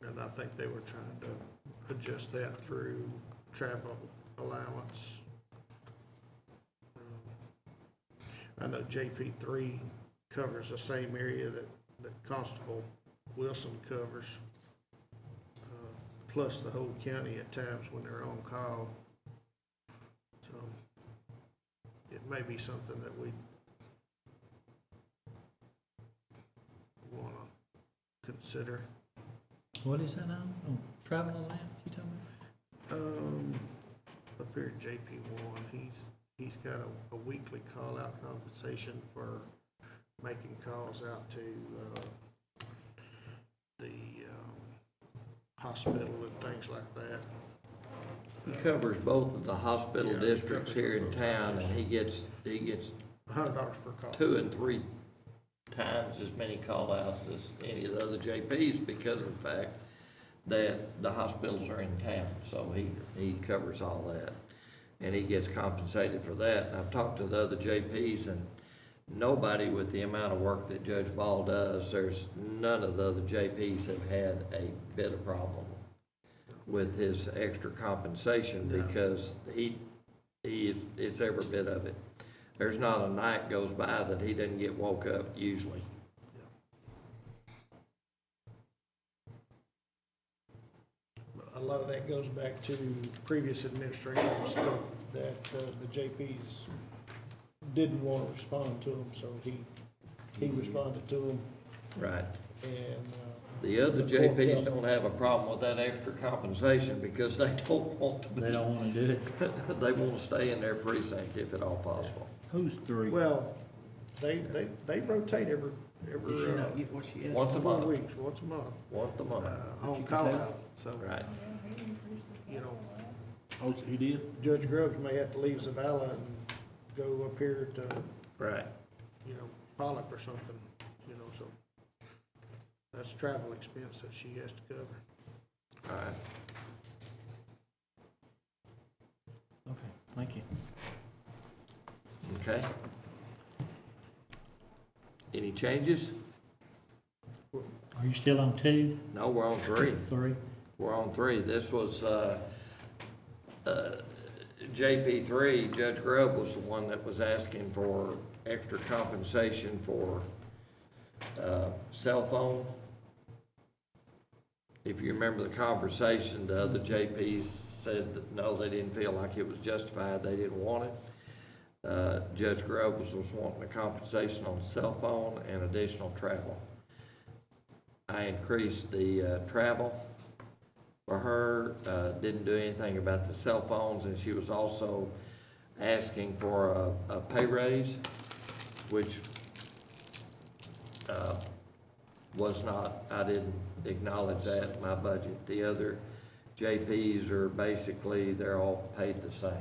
And I think they were trying to adjust that through travel allowance. I know JP3 covers the same area that Constable Wilson covers, plus the whole county at times when they're on call. So it may be something that we want to consider. What is that on? Oh, travel allowance, you talking Up here at JP1, he's got a weekly call-out compensation for making calls out to the hospital and things like that. He covers both of the hospital Yeah, he districts covers here in both. town, and he gets $100 per call. 2 and 3 times as many call-outs as any of the other JPs because of the fact that the hospitals are in town, so he covers all that. And he gets compensated for that. And I've talked to the other JPs, and nobody with the amount of work that Judge Ball does, there's none of the other JPs have had a bit of problem with his extra compensation because it's every bit of it. There's not a night goes by that he doesn't get woke up usually. A lot of that goes back to previous administrations that the JPs didn't want to respond to him, so he responded to them, Right. and The other The court JPs felt- don't have a problem with that extra compensation because they don't want to about? They don't wanna do it. They want to stay in their precinct if at all possible. Who's three? well, they rotate every Once a 4 month, weeks, once a month, once a month, on call out. So, right. you know, Oh, so he did? Judge Grubbs may have to leave Zavala and go up here to, Right. you know, Pollock or something, you know, so that's travel expense that she has to cover. All right. Okay, thank you. Okay. Any changes? Are you still on 2, No, we're on 3. 3? We're on 3. This was, JP3, Judge Grubb was the one that was asking for extra compensation for, cell phone. If you remember the conversation, the other JPs said that no, they didn't feel like it was justified, they didn't want it. Judge Grubb was wanting a compensation on cell phone and additional travel. I increased the, travel for her, didn't do anything about the cell phones, and she was also asking for a pay raise, which, was not, I didn't acknowledge that in my budget. The other JPs are basically, they're all paid the same.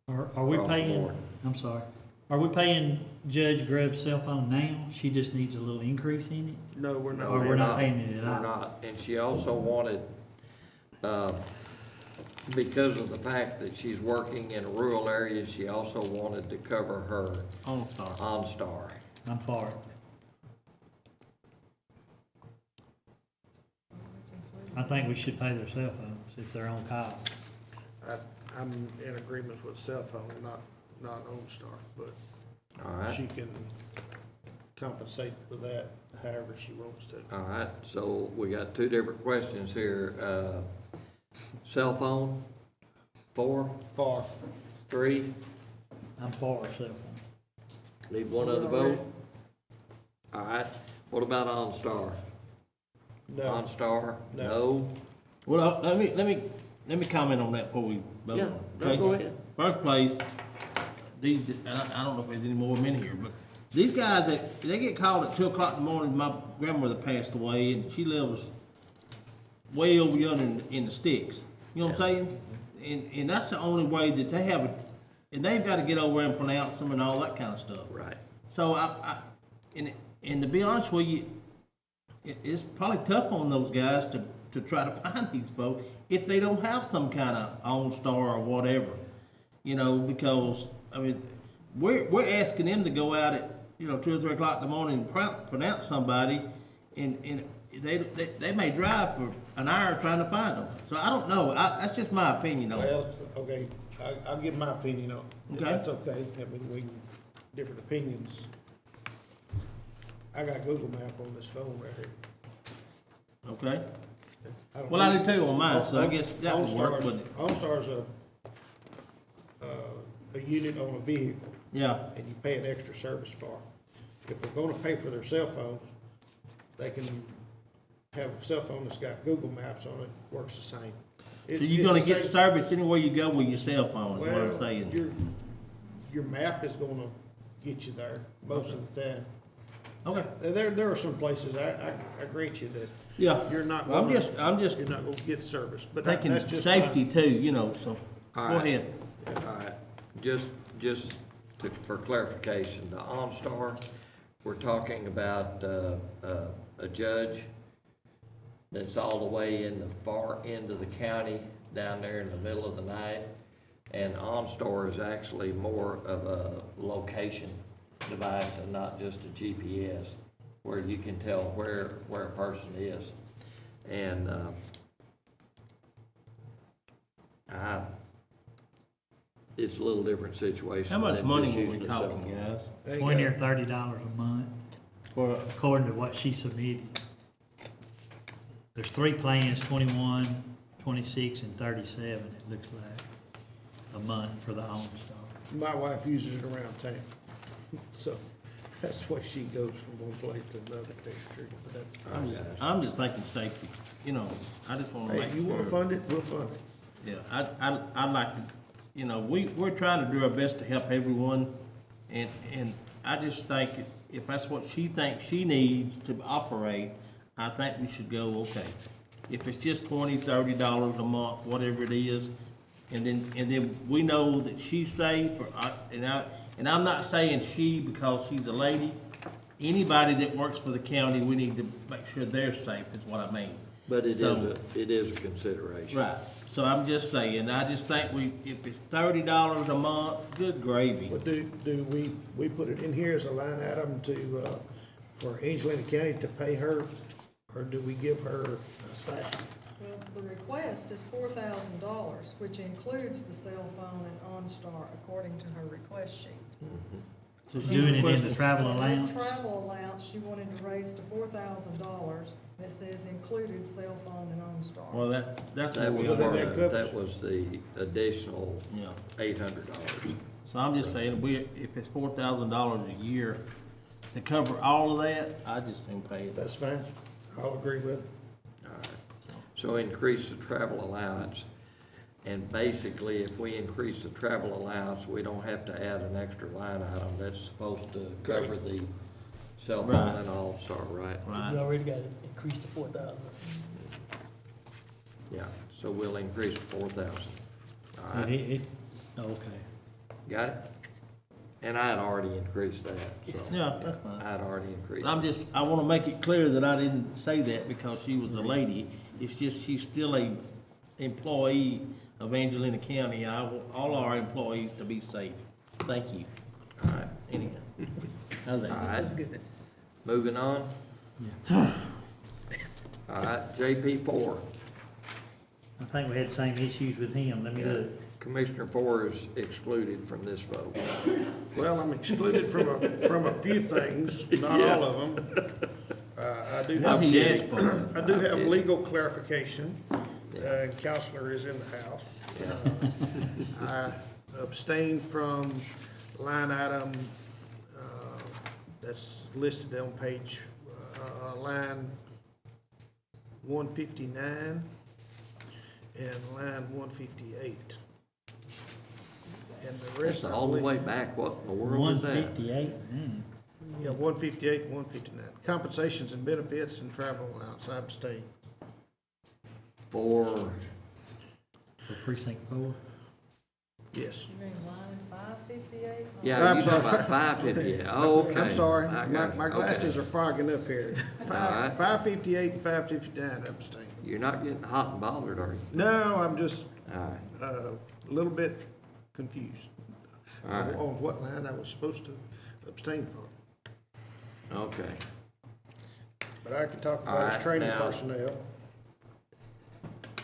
Are we Across the paying, board. I'm sorry, are we paying Judge Grubb's cell phone now? She just needs a little increase in it? No, we're not. Or we're not paying it at all? We're not, and she also wanted, because of the fact that she's working in a rural area, she also wanted to cover her OnStar. OnStar. I'm for it. I think we should pay their cell phones if they're on call. I'm in agreement with cell phone, not OnStar, but All right, she can compensate for that however she wants to. all right, so we got two different questions here. Cell phone, 4, Far. 3, I'm for a cell phone. need one other vote? All right, what about OnStar? No, OnStar, No. no? Well, let me comment on that before we vote. Yeah, Okay? go ahead. First place, these, and I don't know if there's any more men here, but these guys they get called at 2 o'clock in the morning. My grandmother passed away, and she lives way over yonder in the sticks. You know what I'm saying? And that's the only way that they have it, and they've got to get over and pronounce them and all that kind of stuff. Right. So and to be honest with you, it's probably tough on those guys to try to find these folks if they don't have some kind of OnStar or whatever, you know, because, I mean, we're asking them to go out at, 2 or 3 o'clock in the morning and pronounce somebody, and they may drive for an hour trying to find them. So I don't know, that's just my opinion on it. well, okay, I'll give my opinion on it. If Okay. that's okay, I mean, we, different opinions. I got Google Map on this phone right here. Okay? don't Well, I need- do too on mine, so I guess that would work, but, OnStar's a unit on a vehicle, yeah, and you pay an extra service for it. If we're gonna pay for their cell phones, they can have a cell phone that's got Google Maps on it, works the same. so you're gonna get service anywhere you go with your cell phone, is what I'm Well, saying. your map is gonna get you there most of the time. Okay, There are some places, I grant you that yeah, you're not I'm gonna, just you're not gonna get service, but thinking that's just safety too, so, All go right. ahead. All right, just for clarification, the OnStar, we're talking about, a judge that's all the way in the far end of the county, down there in the middle of the night. And OnStar is actually more of a location device and not just a GPS, where you can tell where a person is. And, it's a little different situation. How much than money just were using we a cell talking, phone. guys? They $20 or got- $30 a month, For, according to what she submitted. There's 3 plans, 21, 26, and 37, it looks like, a month for the OnStar. My wife uses it around town, so that's why she goes from one place to another, but that's. I'm just thinking safety, I just wanna Hey, make if you wanna sure. fund it, we'll fund it. Yeah, I'd like to, we're trying to do our best to help everyone, and I just think if that's what she thinks she needs to operate, I think we should go, okay. If it's just $20, $30 a month, whatever it is, and then we know that she's safe, and I'm not saying she because she's a lady. Anybody that works for the county, we need to make sure they're safe, is what I mean. But it So- is a consideration. Right, so I'm just saying, I just think if it's $30 a month, good gravy. But do we put it in here as a line item to, for Angelina County to pay her, or do we give her a stipend? Well, the request is $4,000, which includes the cell phone and OnStar, according to her request sheet. So she's Doing it in the requesting- travel So her allowance? travel allowance, she wanted to raise to $4,000, and it says included cell phone and OnStar. Well, that's That what we was So then are, that part covers- that was the additional yeah. $800. So I'm just saying, if it's $4,000 a year to cover all of that, I just think pay it. That's fine, I'll agree with it. All right. So increase the travel allowance, and basically, if we increase the travel allowance, we don't have to add an extra line item that's supposed to cover the cell phone Right. and all, sorry, right? We Right. already got it increased to 4,000. Yeah, so we'll increase to 4,000. All right, Okay. got it? And I had already increased that, so. Yeah, that's fine. I had already increased. I'm just, I wanna make it clear that I didn't say that because she was a lady. It's just, she's still a employee of Angelina County. I want all our employees to be safe. Thank you. All right, Anyhow, how's that? all right. That's good. Moving on. All right, JP4. I think we had the same issues with him. Let me look. Commissioner 4 is excluded from this vote. Well, I'm excluded from a few things, not all of them. I do What have, he asked for. I do have legal clarification, and Counselor is in the house. I abstained from line item, that's listed on page, line 159 and line 158. And the That's rest, I all the way believe, back, what in the world One is that? 58, yeah, 158 and 159. Compensations and benefits and travel outside the state. For, for precinct 4. Yes. You mean line 558? yeah, I'm you talking sorry. about 558, oh, okay. I'm sorry, I my got you. glasses Okay. are fogging up here. right. 558 and 559 abstain. You're not getting hot and bothered, are you? No, I'm just All right, a little bit confused all right, on what line I was supposed to abstain from. okay. But I can talk All about right, his training now- personnel.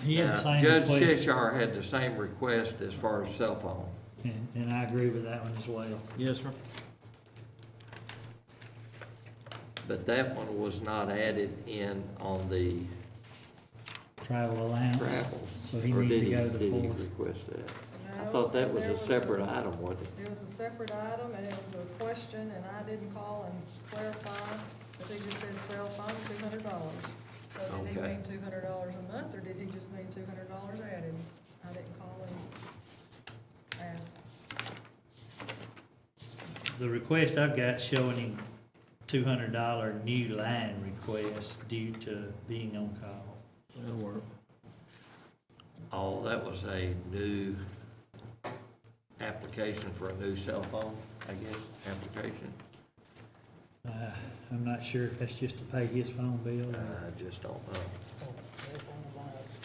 He had the Now, same Judge request, Cheshire had the same request as far as cell phone. and I agree with that one as well. Yes, sir. But that one was not added in on the Travel allowance. travel. So he Or needs did to he- go to the Did he fourth. request that? I No, thought that was there a separate item, wasn't it? It was a separate item, and it was a question, and I didn't call and clarify, because he just said cell phone, $200. So did he Okay. mean $200 a month, or did he just mean $200 added? I didn't call and ask. The request I've got showing him $200 new line request due to being on call. That'll work. Oh, that was a new application for a new cell phone, I guess, application. I'm not sure if that's just to pay his phone bill or. I just don't know. Oh, cell phone lines.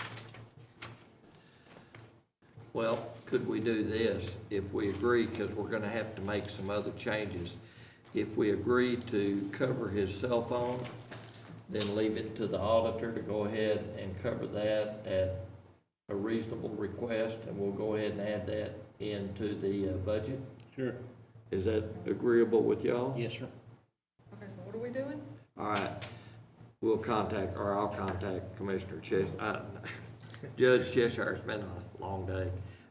Well, could we do this, if we agree, because we're gonna have to make some other changes. If we agree to cover his cell phone, then leave it to the auditor to go ahead and cover that at a reasonable request, and we'll go ahead and add that into the budget. Sure. Is that agreeable with y'all? Yes, sir. Okay, so what are we doing? All right, we'll contact, or I'll contact Commissioner Judge Cheshire. It's been a long day.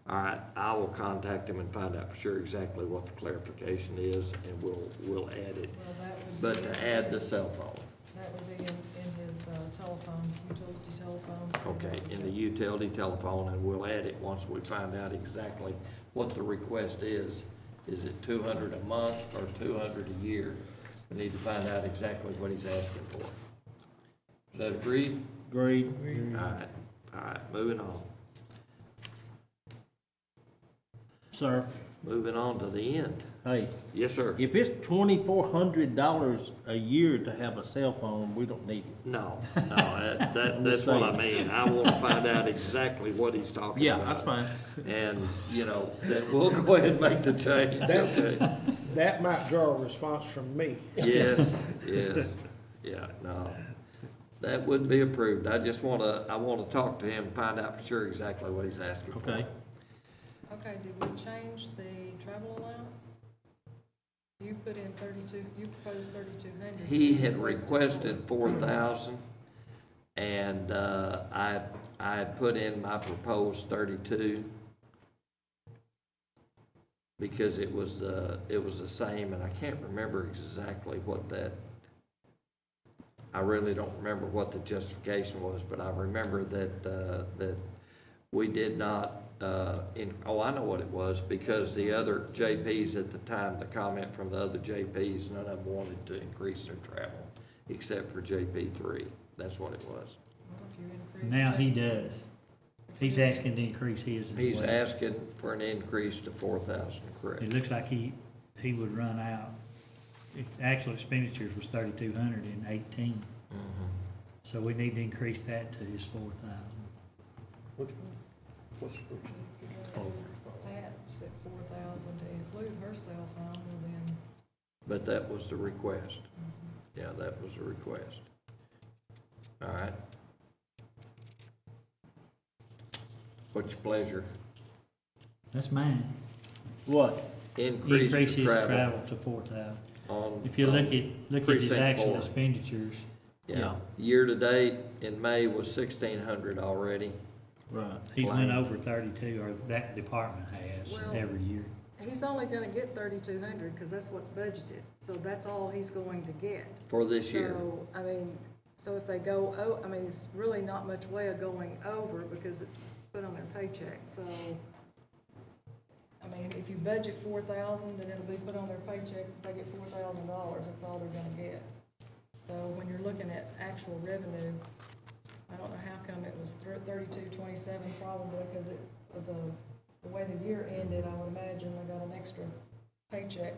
All right, I will contact him and find out for sure exactly what the clarification is, and we'll add it. Well, that would But be to in add the his- cell phone, That would be in his telephone, utility telephone. okay, in the utility telephone, and we'll add it once we find out exactly what the request is. Is it 200 a month or 200 a year? We need to find out exactly what he's asking for. Is that agreed? Great. All right, moving on. Sir, Moving on to the end. hey, Yes, sir. if it's $2,400 a year to have a cell phone, we don't need it. No, that's what I mean. I want to find out exactly what he's talking Yeah, about. that's fine. And, then we'll go ahead and make the change, okay? That might draw a response from me. Yes, yeah, no. That would be approved. I want to talk to him, and find out for sure exactly what he's asking for. Okay. Okay, did we change the travel allowance? You put in 32, you proposed 3,200. He had requested 4,000, and, I had put in my proposed 32. Because it was the same, and I can't remember exactly what that, I really don't remember what the justification was, but I remember that we did not I know what it was, because the other JPs at the time, the comment from the other JPs, none of them wanted to increase their travel, except for JP three. That's what it was. Well, if you increase Now it- he does. He's asking to increase his as well. He's asking for an increase to 4,000, correct? It looks like he would run out. Actual expenditures was 3,218, so we need to increase that to his 4,000. Which one? What's, Pat said 4,000 to include her cell phone, well then, But that was the request. Yeah, that was the request. All right. What's your pleasure? That's mine. What? Increase Increase his your travel travel to 4,000. on. If you look at his precinct actual 4. expenditures, Yeah, year-to-date in May was 1,600 already. Right. he's went Line. over 32, or that department has Well- every year. he's only gonna get 3,200, because that's what's budgeted, so that's all he's going to get. For this year. So, I mean, so if they go, I mean, it's really not much way of going over, because it's put on their paycheck, so. I mean, if you budget 4,000, then it'll be put on their paycheck, if they get $4,000, that's all they're gonna get. So when you're looking at actual revenue, I don't know how come it was 3227 probably, because of the way the year ended, I would imagine they got an extra paycheck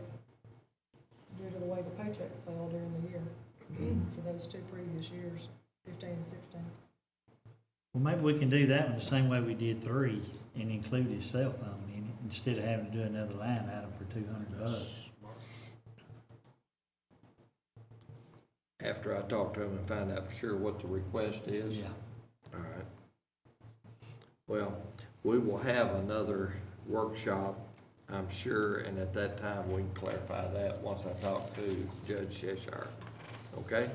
due to the way the paychecks fell during the year for those two previous years, 15 and 16. Well, maybe we can do that one the same way we did 3 and include his cell phone in it, instead of having to do another line item for $200. After I talk to him and find out for sure what the request is. Yeah. All right. Well, we will have another workshop, I'm sure, and at that time, we can clarify that once I talk to Judge Cheshire. Okay?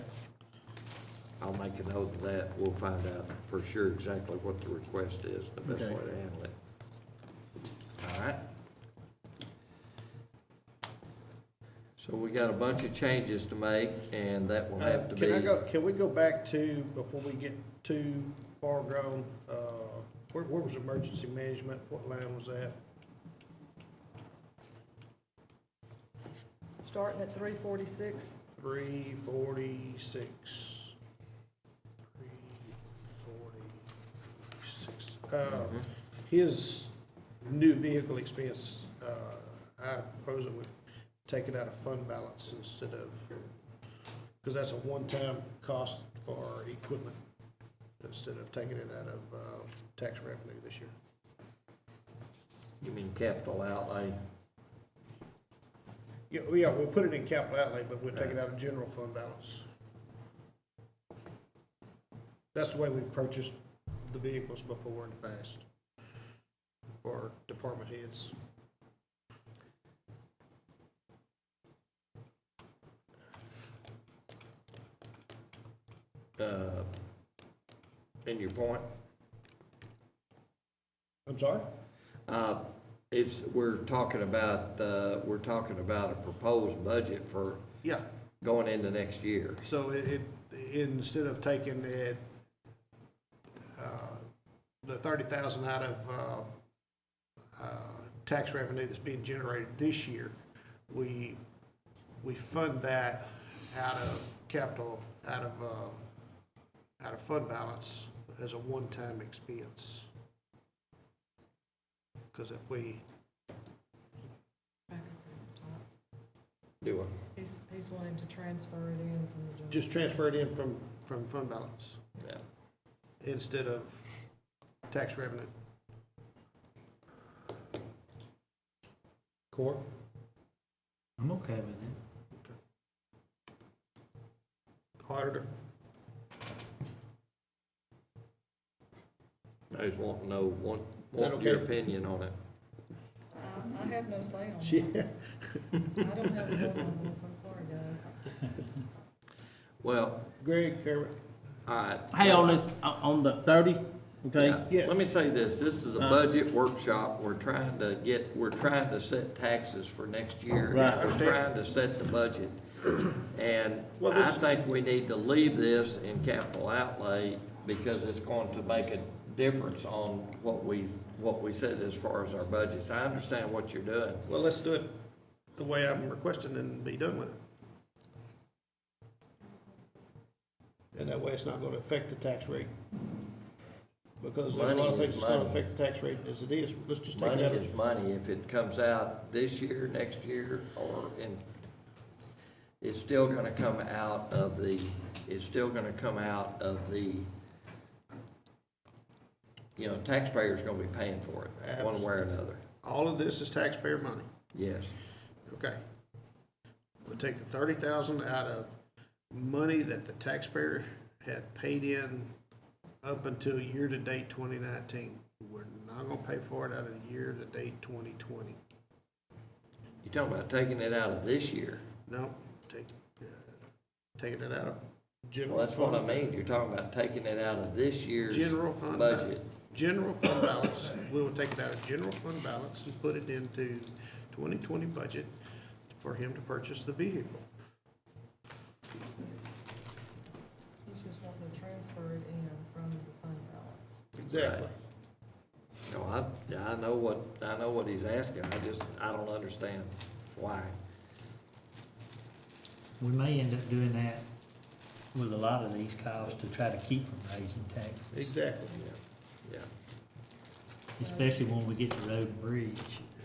I'll make a note of that. We'll find out for sure exactly what the request is, the best way Okay. to handle it. All right? So we got a bunch of changes to make, and that will have to be. Can we go back to, before we get too far gone, where was emergency management? What line was that? Starting at 346, 346. 346. His new vehicle expense, I propose that we take it out of fund balance instead of, because that's a one-time cost for equipment, instead of taking it out of tax revenue this year. You mean capital outlay? Yeah, we'll put it in capital outlay, but we'll take it out of general fund balance. That's the way we purchased the vehicles before in the past for department heads. In your point? I'm sorry? We're talking about a proposed budget for Yeah, going into next year. so instead of taking it, the 30,000 out of, tax revenue that's being generated this year, we fund that out of capital, out of fund balance as a one-time expense. Because if we, back up at the top. Do it. He's wanting to transfer it in from the general. just transfer it in from fund balance Yeah. instead of tax revenue. Court? I'm okay with that. Auditor? I just want to know, want that your okay? opinion on it. I have no say on Yeah. this. I don't have a vote on this, I'm sorry, guys. Well, Greg, Kermit? all right. Hey, on this, on the 30, okay? Yeah, Yes. Let me say this, this is a budget workshop, we're trying to set taxes for next year. Right. We're trying to set the budget. And Well, I this- think we need to leave this in capital outlay because it's going to make a difference on what we said as far as our budgets. I understand what you're doing. Well, let's do it the way I'm requesting and be done with it. And that way it's not gonna affect the tax rate. Because there's a lot of Money is things that's gonna money. affect the tax rate as it is. Let's just take Money it out of. is money. If it comes out this year, next year, or in, it's still gonna come out of the, taxpayer's gonna be paying for it, one way or another. All of this is taxpayer money. Yes. Okay. We'll take the 30,000 out of money that the taxpayer had paid in up until year-to-date 2019. We're not gonna pay for it out of year-to-date 2020. You're talking about taking it out of this year. No, taking it out of general Well, that's what I fund. mean. You're talking about taking it out of this year's General fund budget. General fund balance, we will take it out of general fund balance and put it into 2020 budget for him to purchase the vehicle. He's just wanting to transfer it in from the fund balance. Exactly. No, I know what he's asking. I don't understand why. We may end up doing that with a lot of these costs to try to keep from raising taxes, Exactly. Yeah. especially when we get to road and bridge.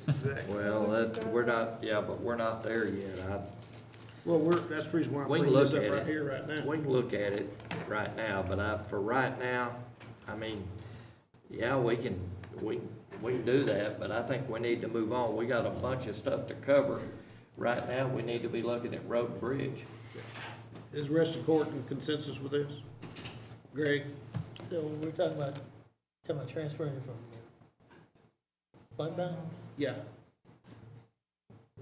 Exactly. Well, but we're not there yet. Well, that's the reason why I'm We can bringing this look up at right it. here, right now. We can look at it right now, but for right now, I mean, yeah, we can do that, but I think we need to move on. We got a bunch of stuff to cover. Right now, we need to be looking at road and bridge. Is the rest of the court in consensus with this? Greg? So we're talking about transferring it from fund balance? Yeah.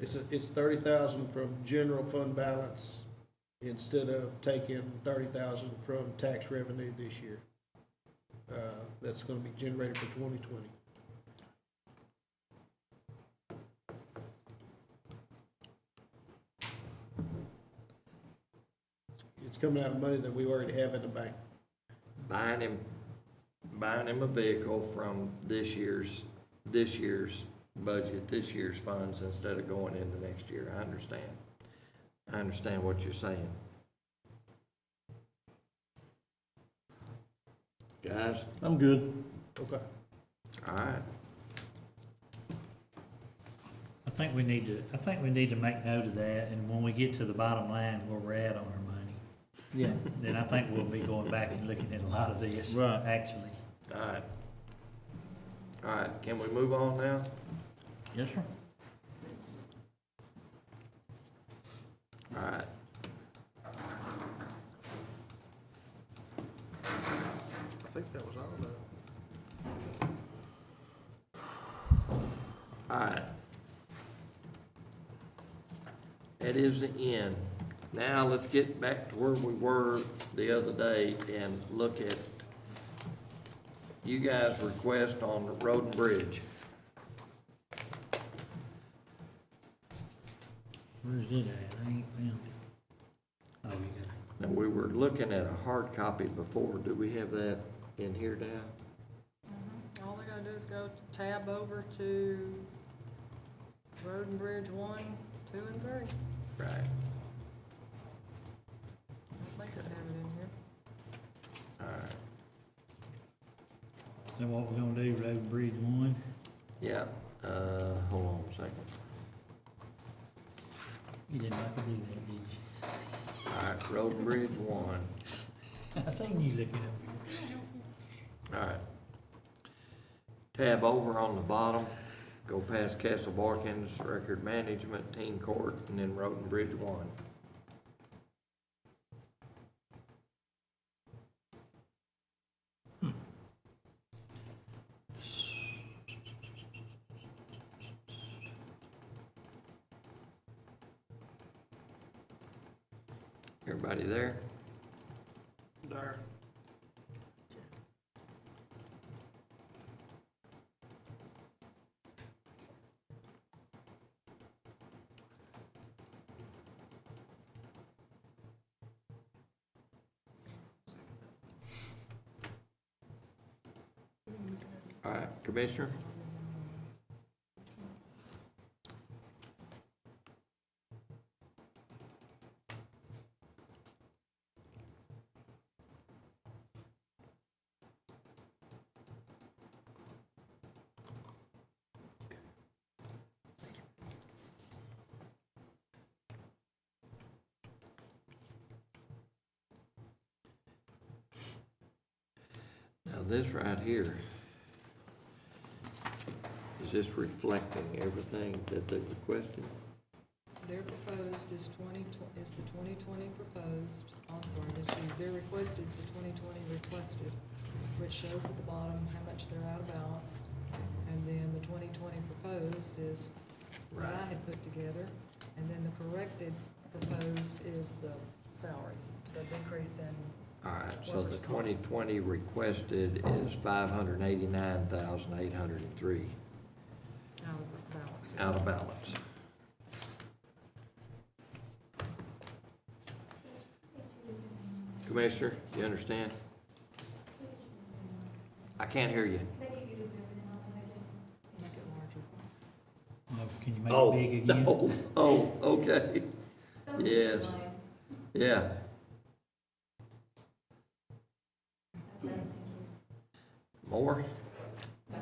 It's 30,000 from general fund balance instead of taking 30,000 from tax revenue this year. That's gonna be generated for 2020. It's coming out of money that we already have in the bank. Buying him a vehicle from this year's budget, this year's funds, instead of going into next year. I understand what you're saying. Guys, I'm good. Okay. all right. I think we need to make note of that, and when we get to the bottom line where we're at on our money, Yeah. then I think we'll be going back and looking at a lot of this, Right. actually. All right. All right, can we move on now? Yes, sir. All right. I think that was all of it. All right. That is the end. Now, let's get back to where we were the other day and look at you guys' request on the road and bridge. Where's it at? I ain't found it. Oh, you got it. Now, we were looking at a hard copy before. Do we have that in here now? All they gotta do is go tab over to Road and Bridge 1, 2, and 3. Right. I think I have it in here. All right. Is that what we're gonna do, road and bridge 1? Yeah, hold on a second. You didn't like to do that, did you? All right, road and bridge 1. I seen you looking at me. All right. Tab over on the bottom, go past Castle Barkins, Record Management, Teen Court, and then Road and Bridge 1. Everybody there? There. All right, Commissioner? Now, this right here, is this reflecting everything that they requested? Their proposed is is the 2020 proposed, I'm sorry, their request is the 2020 requested, which shows at the bottom how much they're out of balance. And then the 2020 proposed is what I had put together, and then the corrected proposed is the salaries, the decrease in. All right, so the Workers' comp. 2020 requested is 589,803 Out of balance. out of balance. Commissioner, you understand? I can't hear you. Make it larger. No, can you make Oh, it big again? no. Oh, okay. Yes. Yeah. More? All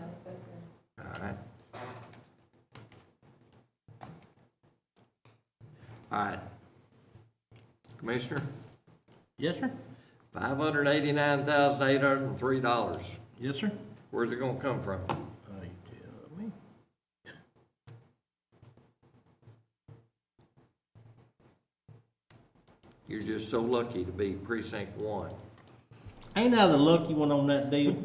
right. All right. Commissioner, Yes, sir? $589,803. Yes, sir? Where's it gonna come from? You tell me. You're just so lucky to be precinct 1. Ain't I the lucky one on that deal?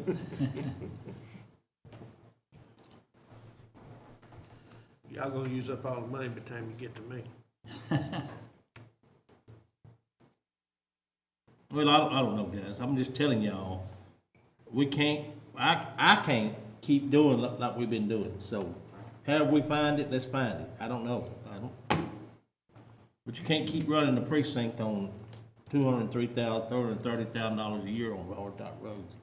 Y'all gonna use up all the money by the time you get to me. Well, I don't know, guys. I'm just telling y'all, we can't, I can't keep doing like we've been doing. So, however we find it, let's find it. I don't know. But you can't keep running the precinct on $230,000 a year on hard top roads.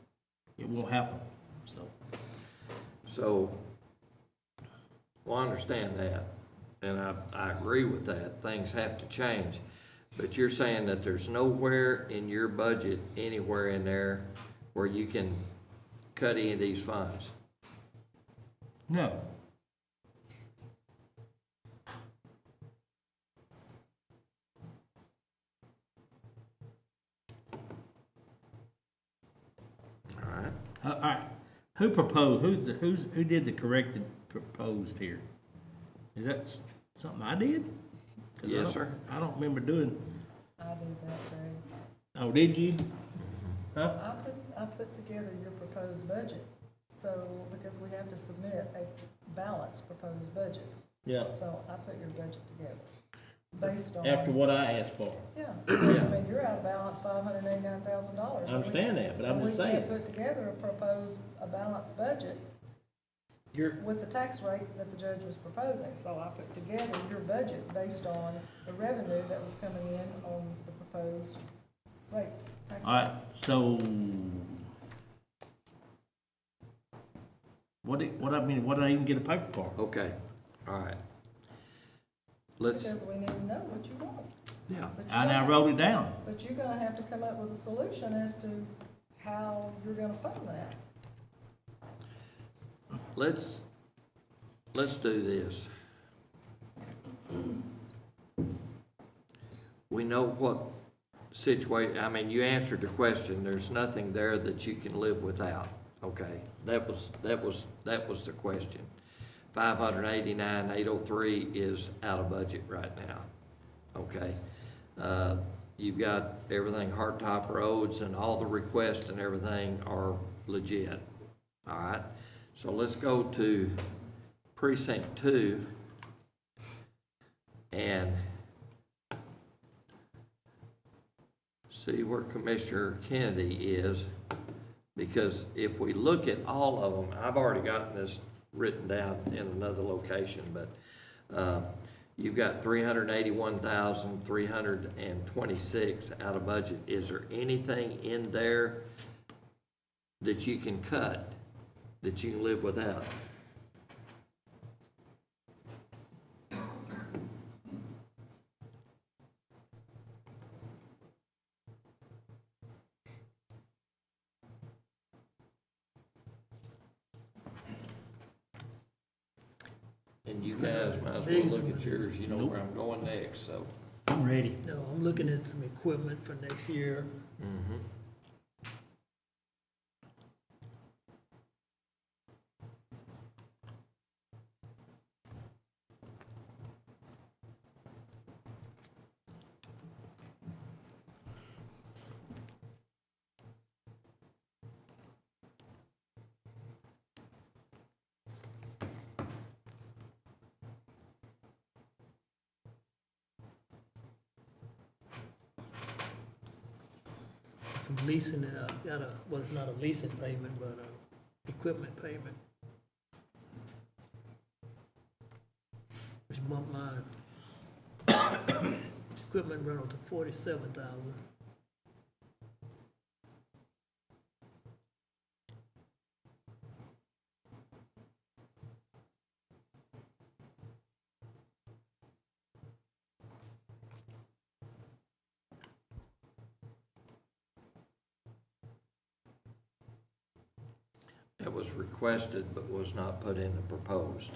It won't happen, So, well, I understand that, and I agree with that. Things have to change. But you're saying that there's nowhere in your budget, anywhere in there, where you can cut any of these funds? No. All right. All right. Who proposed, who did the corrected proposed here? Is that something I did? 'Cause Yes, sir. I don't remember doing, I did that, Greg. oh, did you? Huh? I put together your proposed budget, so, because we have to submit a balanced proposed budget. Yeah, So I put your budget together, based on. after what I asked for. Yeah, because, I mean, you're out of balance $589,000. I understand that, but I'm just We saying. can't put together a balanced budget with the tax rate that the judge was proposing. So I put together your budget based on the revenue that was coming in on the proposed rate, tax All rate. right, so what did I even get a paper for? Okay, all right. Let's, Because we need to know what you want. yeah, But And I wrote it down. But you're gonna have to come up with a solution as to how you're gonna fund that. let's do this. We know what I mean, you answered the question. There's nothing there that you can live without. Okay, that was the question. 589,803 is out of budget right now. Okay, you've got everything, hard top roads, and all the requests and everything are legit. All right, so let's go to precinct 2 and see where Commissioner Kennedy is, because if we look at all of them, I've already gotten this written down in another location, but you've got 381,326 out of budget. Is there anything in there that you can cut that you can live without? And you guys might as well look at yours, you know where I'm going next, so. I'm ready. No, I'm looking at some equipment for next year. Mhm. Some leasing, got a, well, it's not a leasing payment, but a equipment payment. Which bumped my equipment rental to $47,000. That was requested but was not put in the proposed.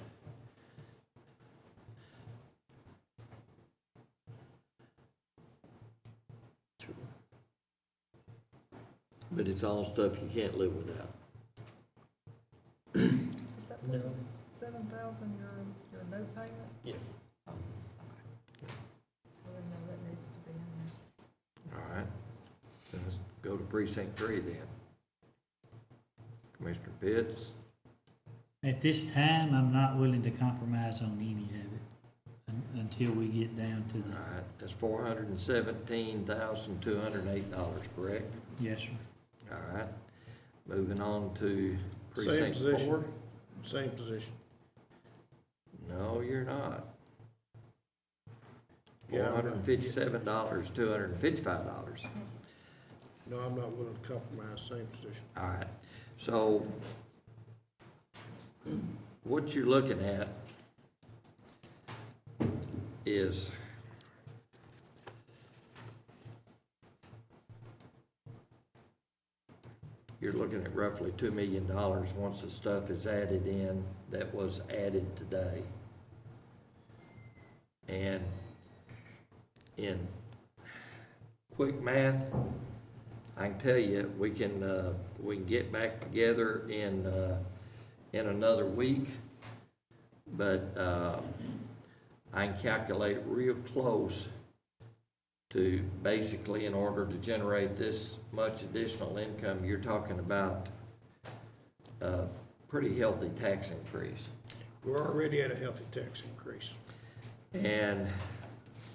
But it's all stuff you can't live without. Is that No. 7,000 your note payment? Yes. So we know that needs to be in there. All right, let's go to precinct 3 then. Commissioner Pitts, At this time, I'm not willing to compromise on any of it until we get down to all the, right, that's $417,208, correct? yes, sir. All right, moving on to Same precinct 4. position. Same position. No, you're not. Yeah, I'm not. $457, $255. No, I'm not willing to compromise, same position. All right, so what you're looking at is you're looking at roughly $2 million once the stuff is added in that was added today. And in quick math, I can tell you, we can get back together in another week, but I can calculate real close to basically, in order to generate this much additional income, you're talking about a pretty healthy tax increase. We're already at a healthy tax increase. And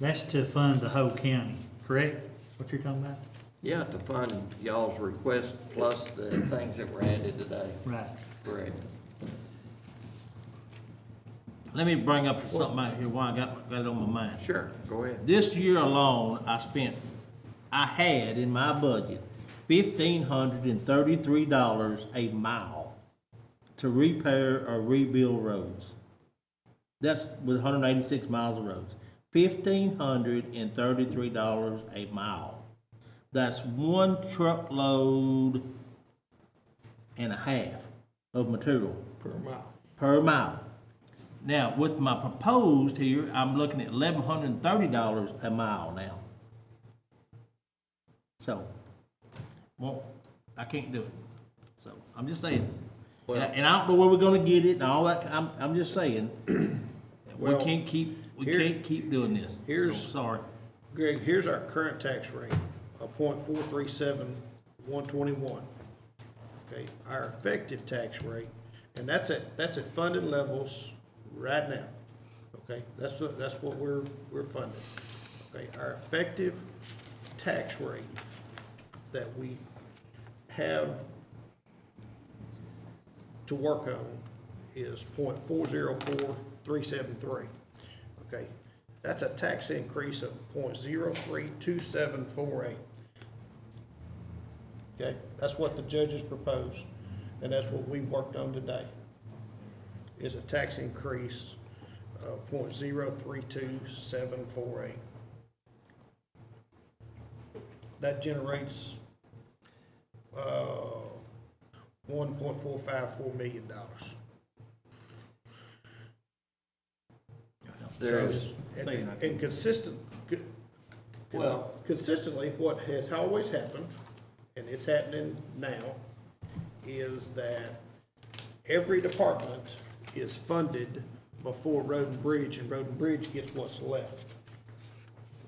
That's to fund the whole county, correct? What you're talking about? yeah, to fund y'all's request plus the things that were added today, Right. correct? Let me bring up something out here while I got it on my mind. Sure, go ahead. This year alone, I had in my budget $1,533 a mile to repair or rebuild roads. That's with 186 miles of roads. $1,533 a mile. That's one truckload and a half of material Per mile. per mile. Now, with my proposed here, I'm looking at $1,130 a mile now. So, well, I can't do it. So, I'm just saying. Well- And I don't know where we're gonna get it and all that, I'm just saying. We Well, can't keep doing this. here's- So, sorry. Greg, here's our current tax rate, a .437121. Okay, our effective tax rate, and that's at funded levels right now. Okay, that's what we're funding. Okay, our effective tax rate that we have to work on is .404373. Okay, that's a tax increase of .032748. Okay, that's what the judges proposed. and that's what we've worked on today, is a tax increase of 0.032748. That generates, $1.454 million. There's, And well, consistently, what has always happened, and it's happening now, is that every department is funded before Road and Bridge, and Road and Bridge gets what's left.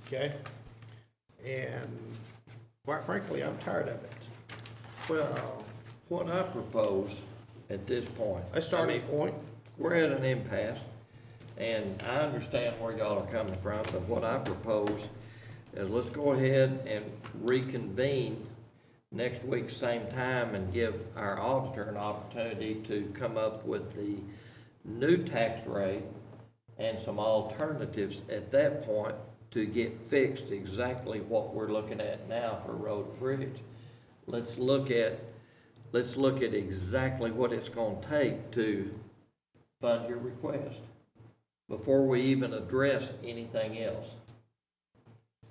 Okay? And quite frankly, I'm tired of it. well, what I propose at this point. A starting point, We're at an impasse, and I understand where y'all are coming from, but what I propose is let's go ahead and reconvene next week, same time, and give our auditor an opportunity to come up with the new tax rate and some alternatives at that point to get fixed exactly what we're looking at now for road and bridge. Let's look at exactly what it's gonna take to fund your request before we even address anything else.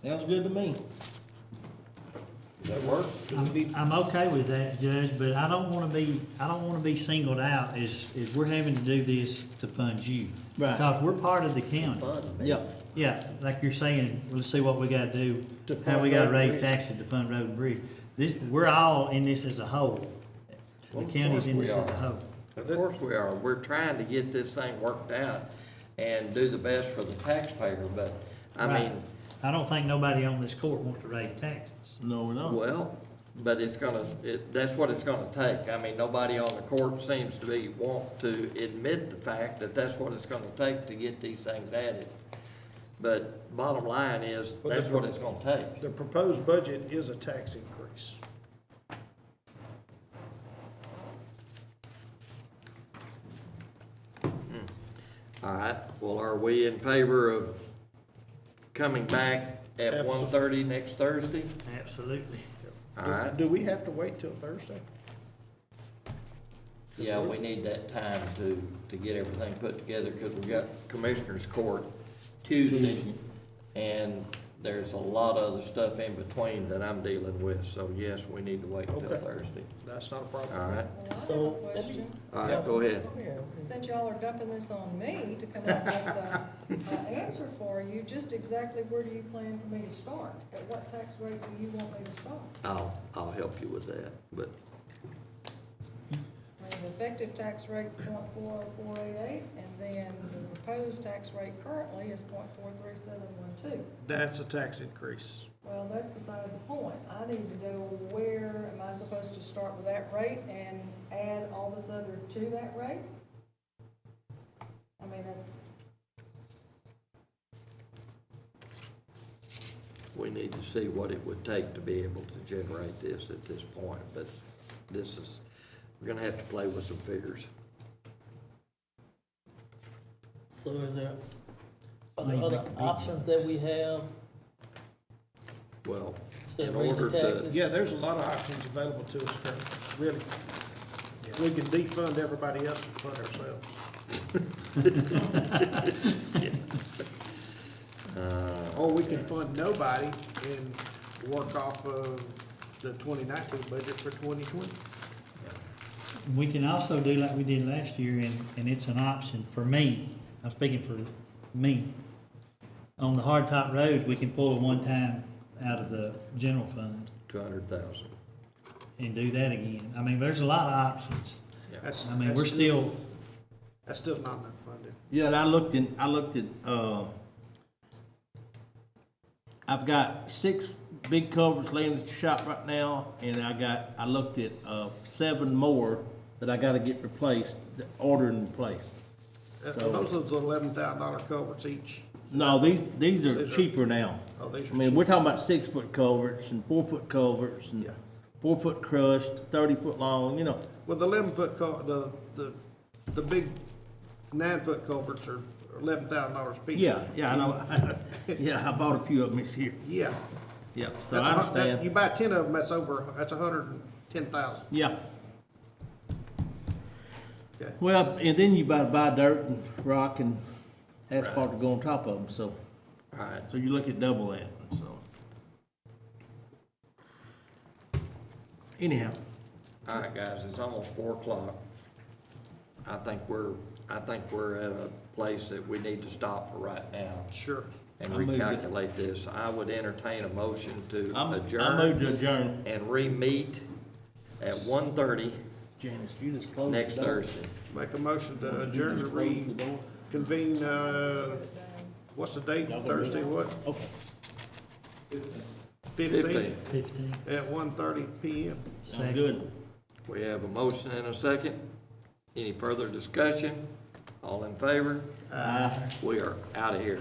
Sounds good to me. Does that work? I'm okay with that, Judge, but I don't wanna be singled out as we're having to do this to fund you. Right. Because we're part of the county. Fund me. Yeah. Yeah, like you're saying, let's see what we gotta do, To how fund we gotta road and raise bridge. taxes to fund road and bridge. This, we're all in this as a whole. Well, The of county's course in we this as a are. whole. Of course we are. We're trying to get this thing worked out and do the best for the taxpayer, but, I Right. mean, I don't think nobody on this court wants to raise taxes. No, we don't. well, but that's what it's gonna take. I mean, nobody on the court seems to want to admit the fact that that's what it's gonna take to get these things added. But bottom line is, But that's the- what it's gonna take. the proposed budget is a tax increase. All right, well, are we in favor of coming back at Absolutely. 1:30 next Thursday? Absolutely. All right, Do we have to wait till Thursday? yeah, we need that time to get everything put together, because we got Commissioners Court Tuesday, and there's a lot of other stuff in between that I'm dealing with, so yes, we need to wait until Okay. Thursday. That's not a problem. All right, Well, I have So, a let me- question. all right, go ahead. Since y'all are dumping this on me to come up with an answer for you, just exactly where do you plan for me to start? At what tax rate do you want me to start? I'll help you with that, but, I mean, the effective tax rate's .40488, and then the proposed tax rate currently is .43712. That's a tax increase. Well, that's beside the point. I need to know where am I supposed to start with that rate and add all this other to that rate? I mean, that's, we need to see what it would take to be able to generate this at this point, but we're gonna have to play with some figures. So is there I mean, other we- options that we have Well, instead in of raising order to, taxes? Yeah, there's a lot of options available to us currently, really. We can defund everybody else and fund ourselves. Or we can fund nobody and work off of the 2019 budget for 2020. We can also do like we did last year, and it's an option for me, I'm speaking for me. On the hard top roads, we can pull a one-time out of the general fund 200,000. and do that again. I mean, there's a lot of options. That's- I mean, that's we're still, That's still not enough funding. Yeah, and I looked at, I've got 6 big culverts laying at the shop right now, and I looked at, 7 more that I gotta get replaced, ordered and replaced. So- Those are the $11,000 culverts each. No, these are These are- cheaper now. Oh, these I are mean, cheap. we're talking about 6-foot culverts and 4-foot culverts and Yeah. 4-foot crushed, 30-foot long, you know. Well, the 11-foot the big 9-foot culverts are $11,000 a piece. Yeah, I know. Yeah, I bought a few of them this year. Yeah. Yeah, so That's I You understand. buy 10 of them, that's 110,000. Yeah, Okay. Well, and then you gotta buy dirt and rock and asphalt to go on top of them, so, All right, so you look at double that, so. Anyhow, all right, guys, it's almost 4 o'clock. I think we're at a place that we need to stop for right now Sure. and I moved it. recalculate this. I would entertain a motion to I moved adjourn to adjourn. and re-meet at 1:30 Janice, you just closed next the door. Thursday. Make a motion to You adjourn just to closed the door. reconvene, what's the date? Y'all gonna do Thursday, it? what? Okay. 15 15. at 1:30 PM. Sounds good. We have a motion and a second. Any further discussion? All in favor? Aye. We are out of here.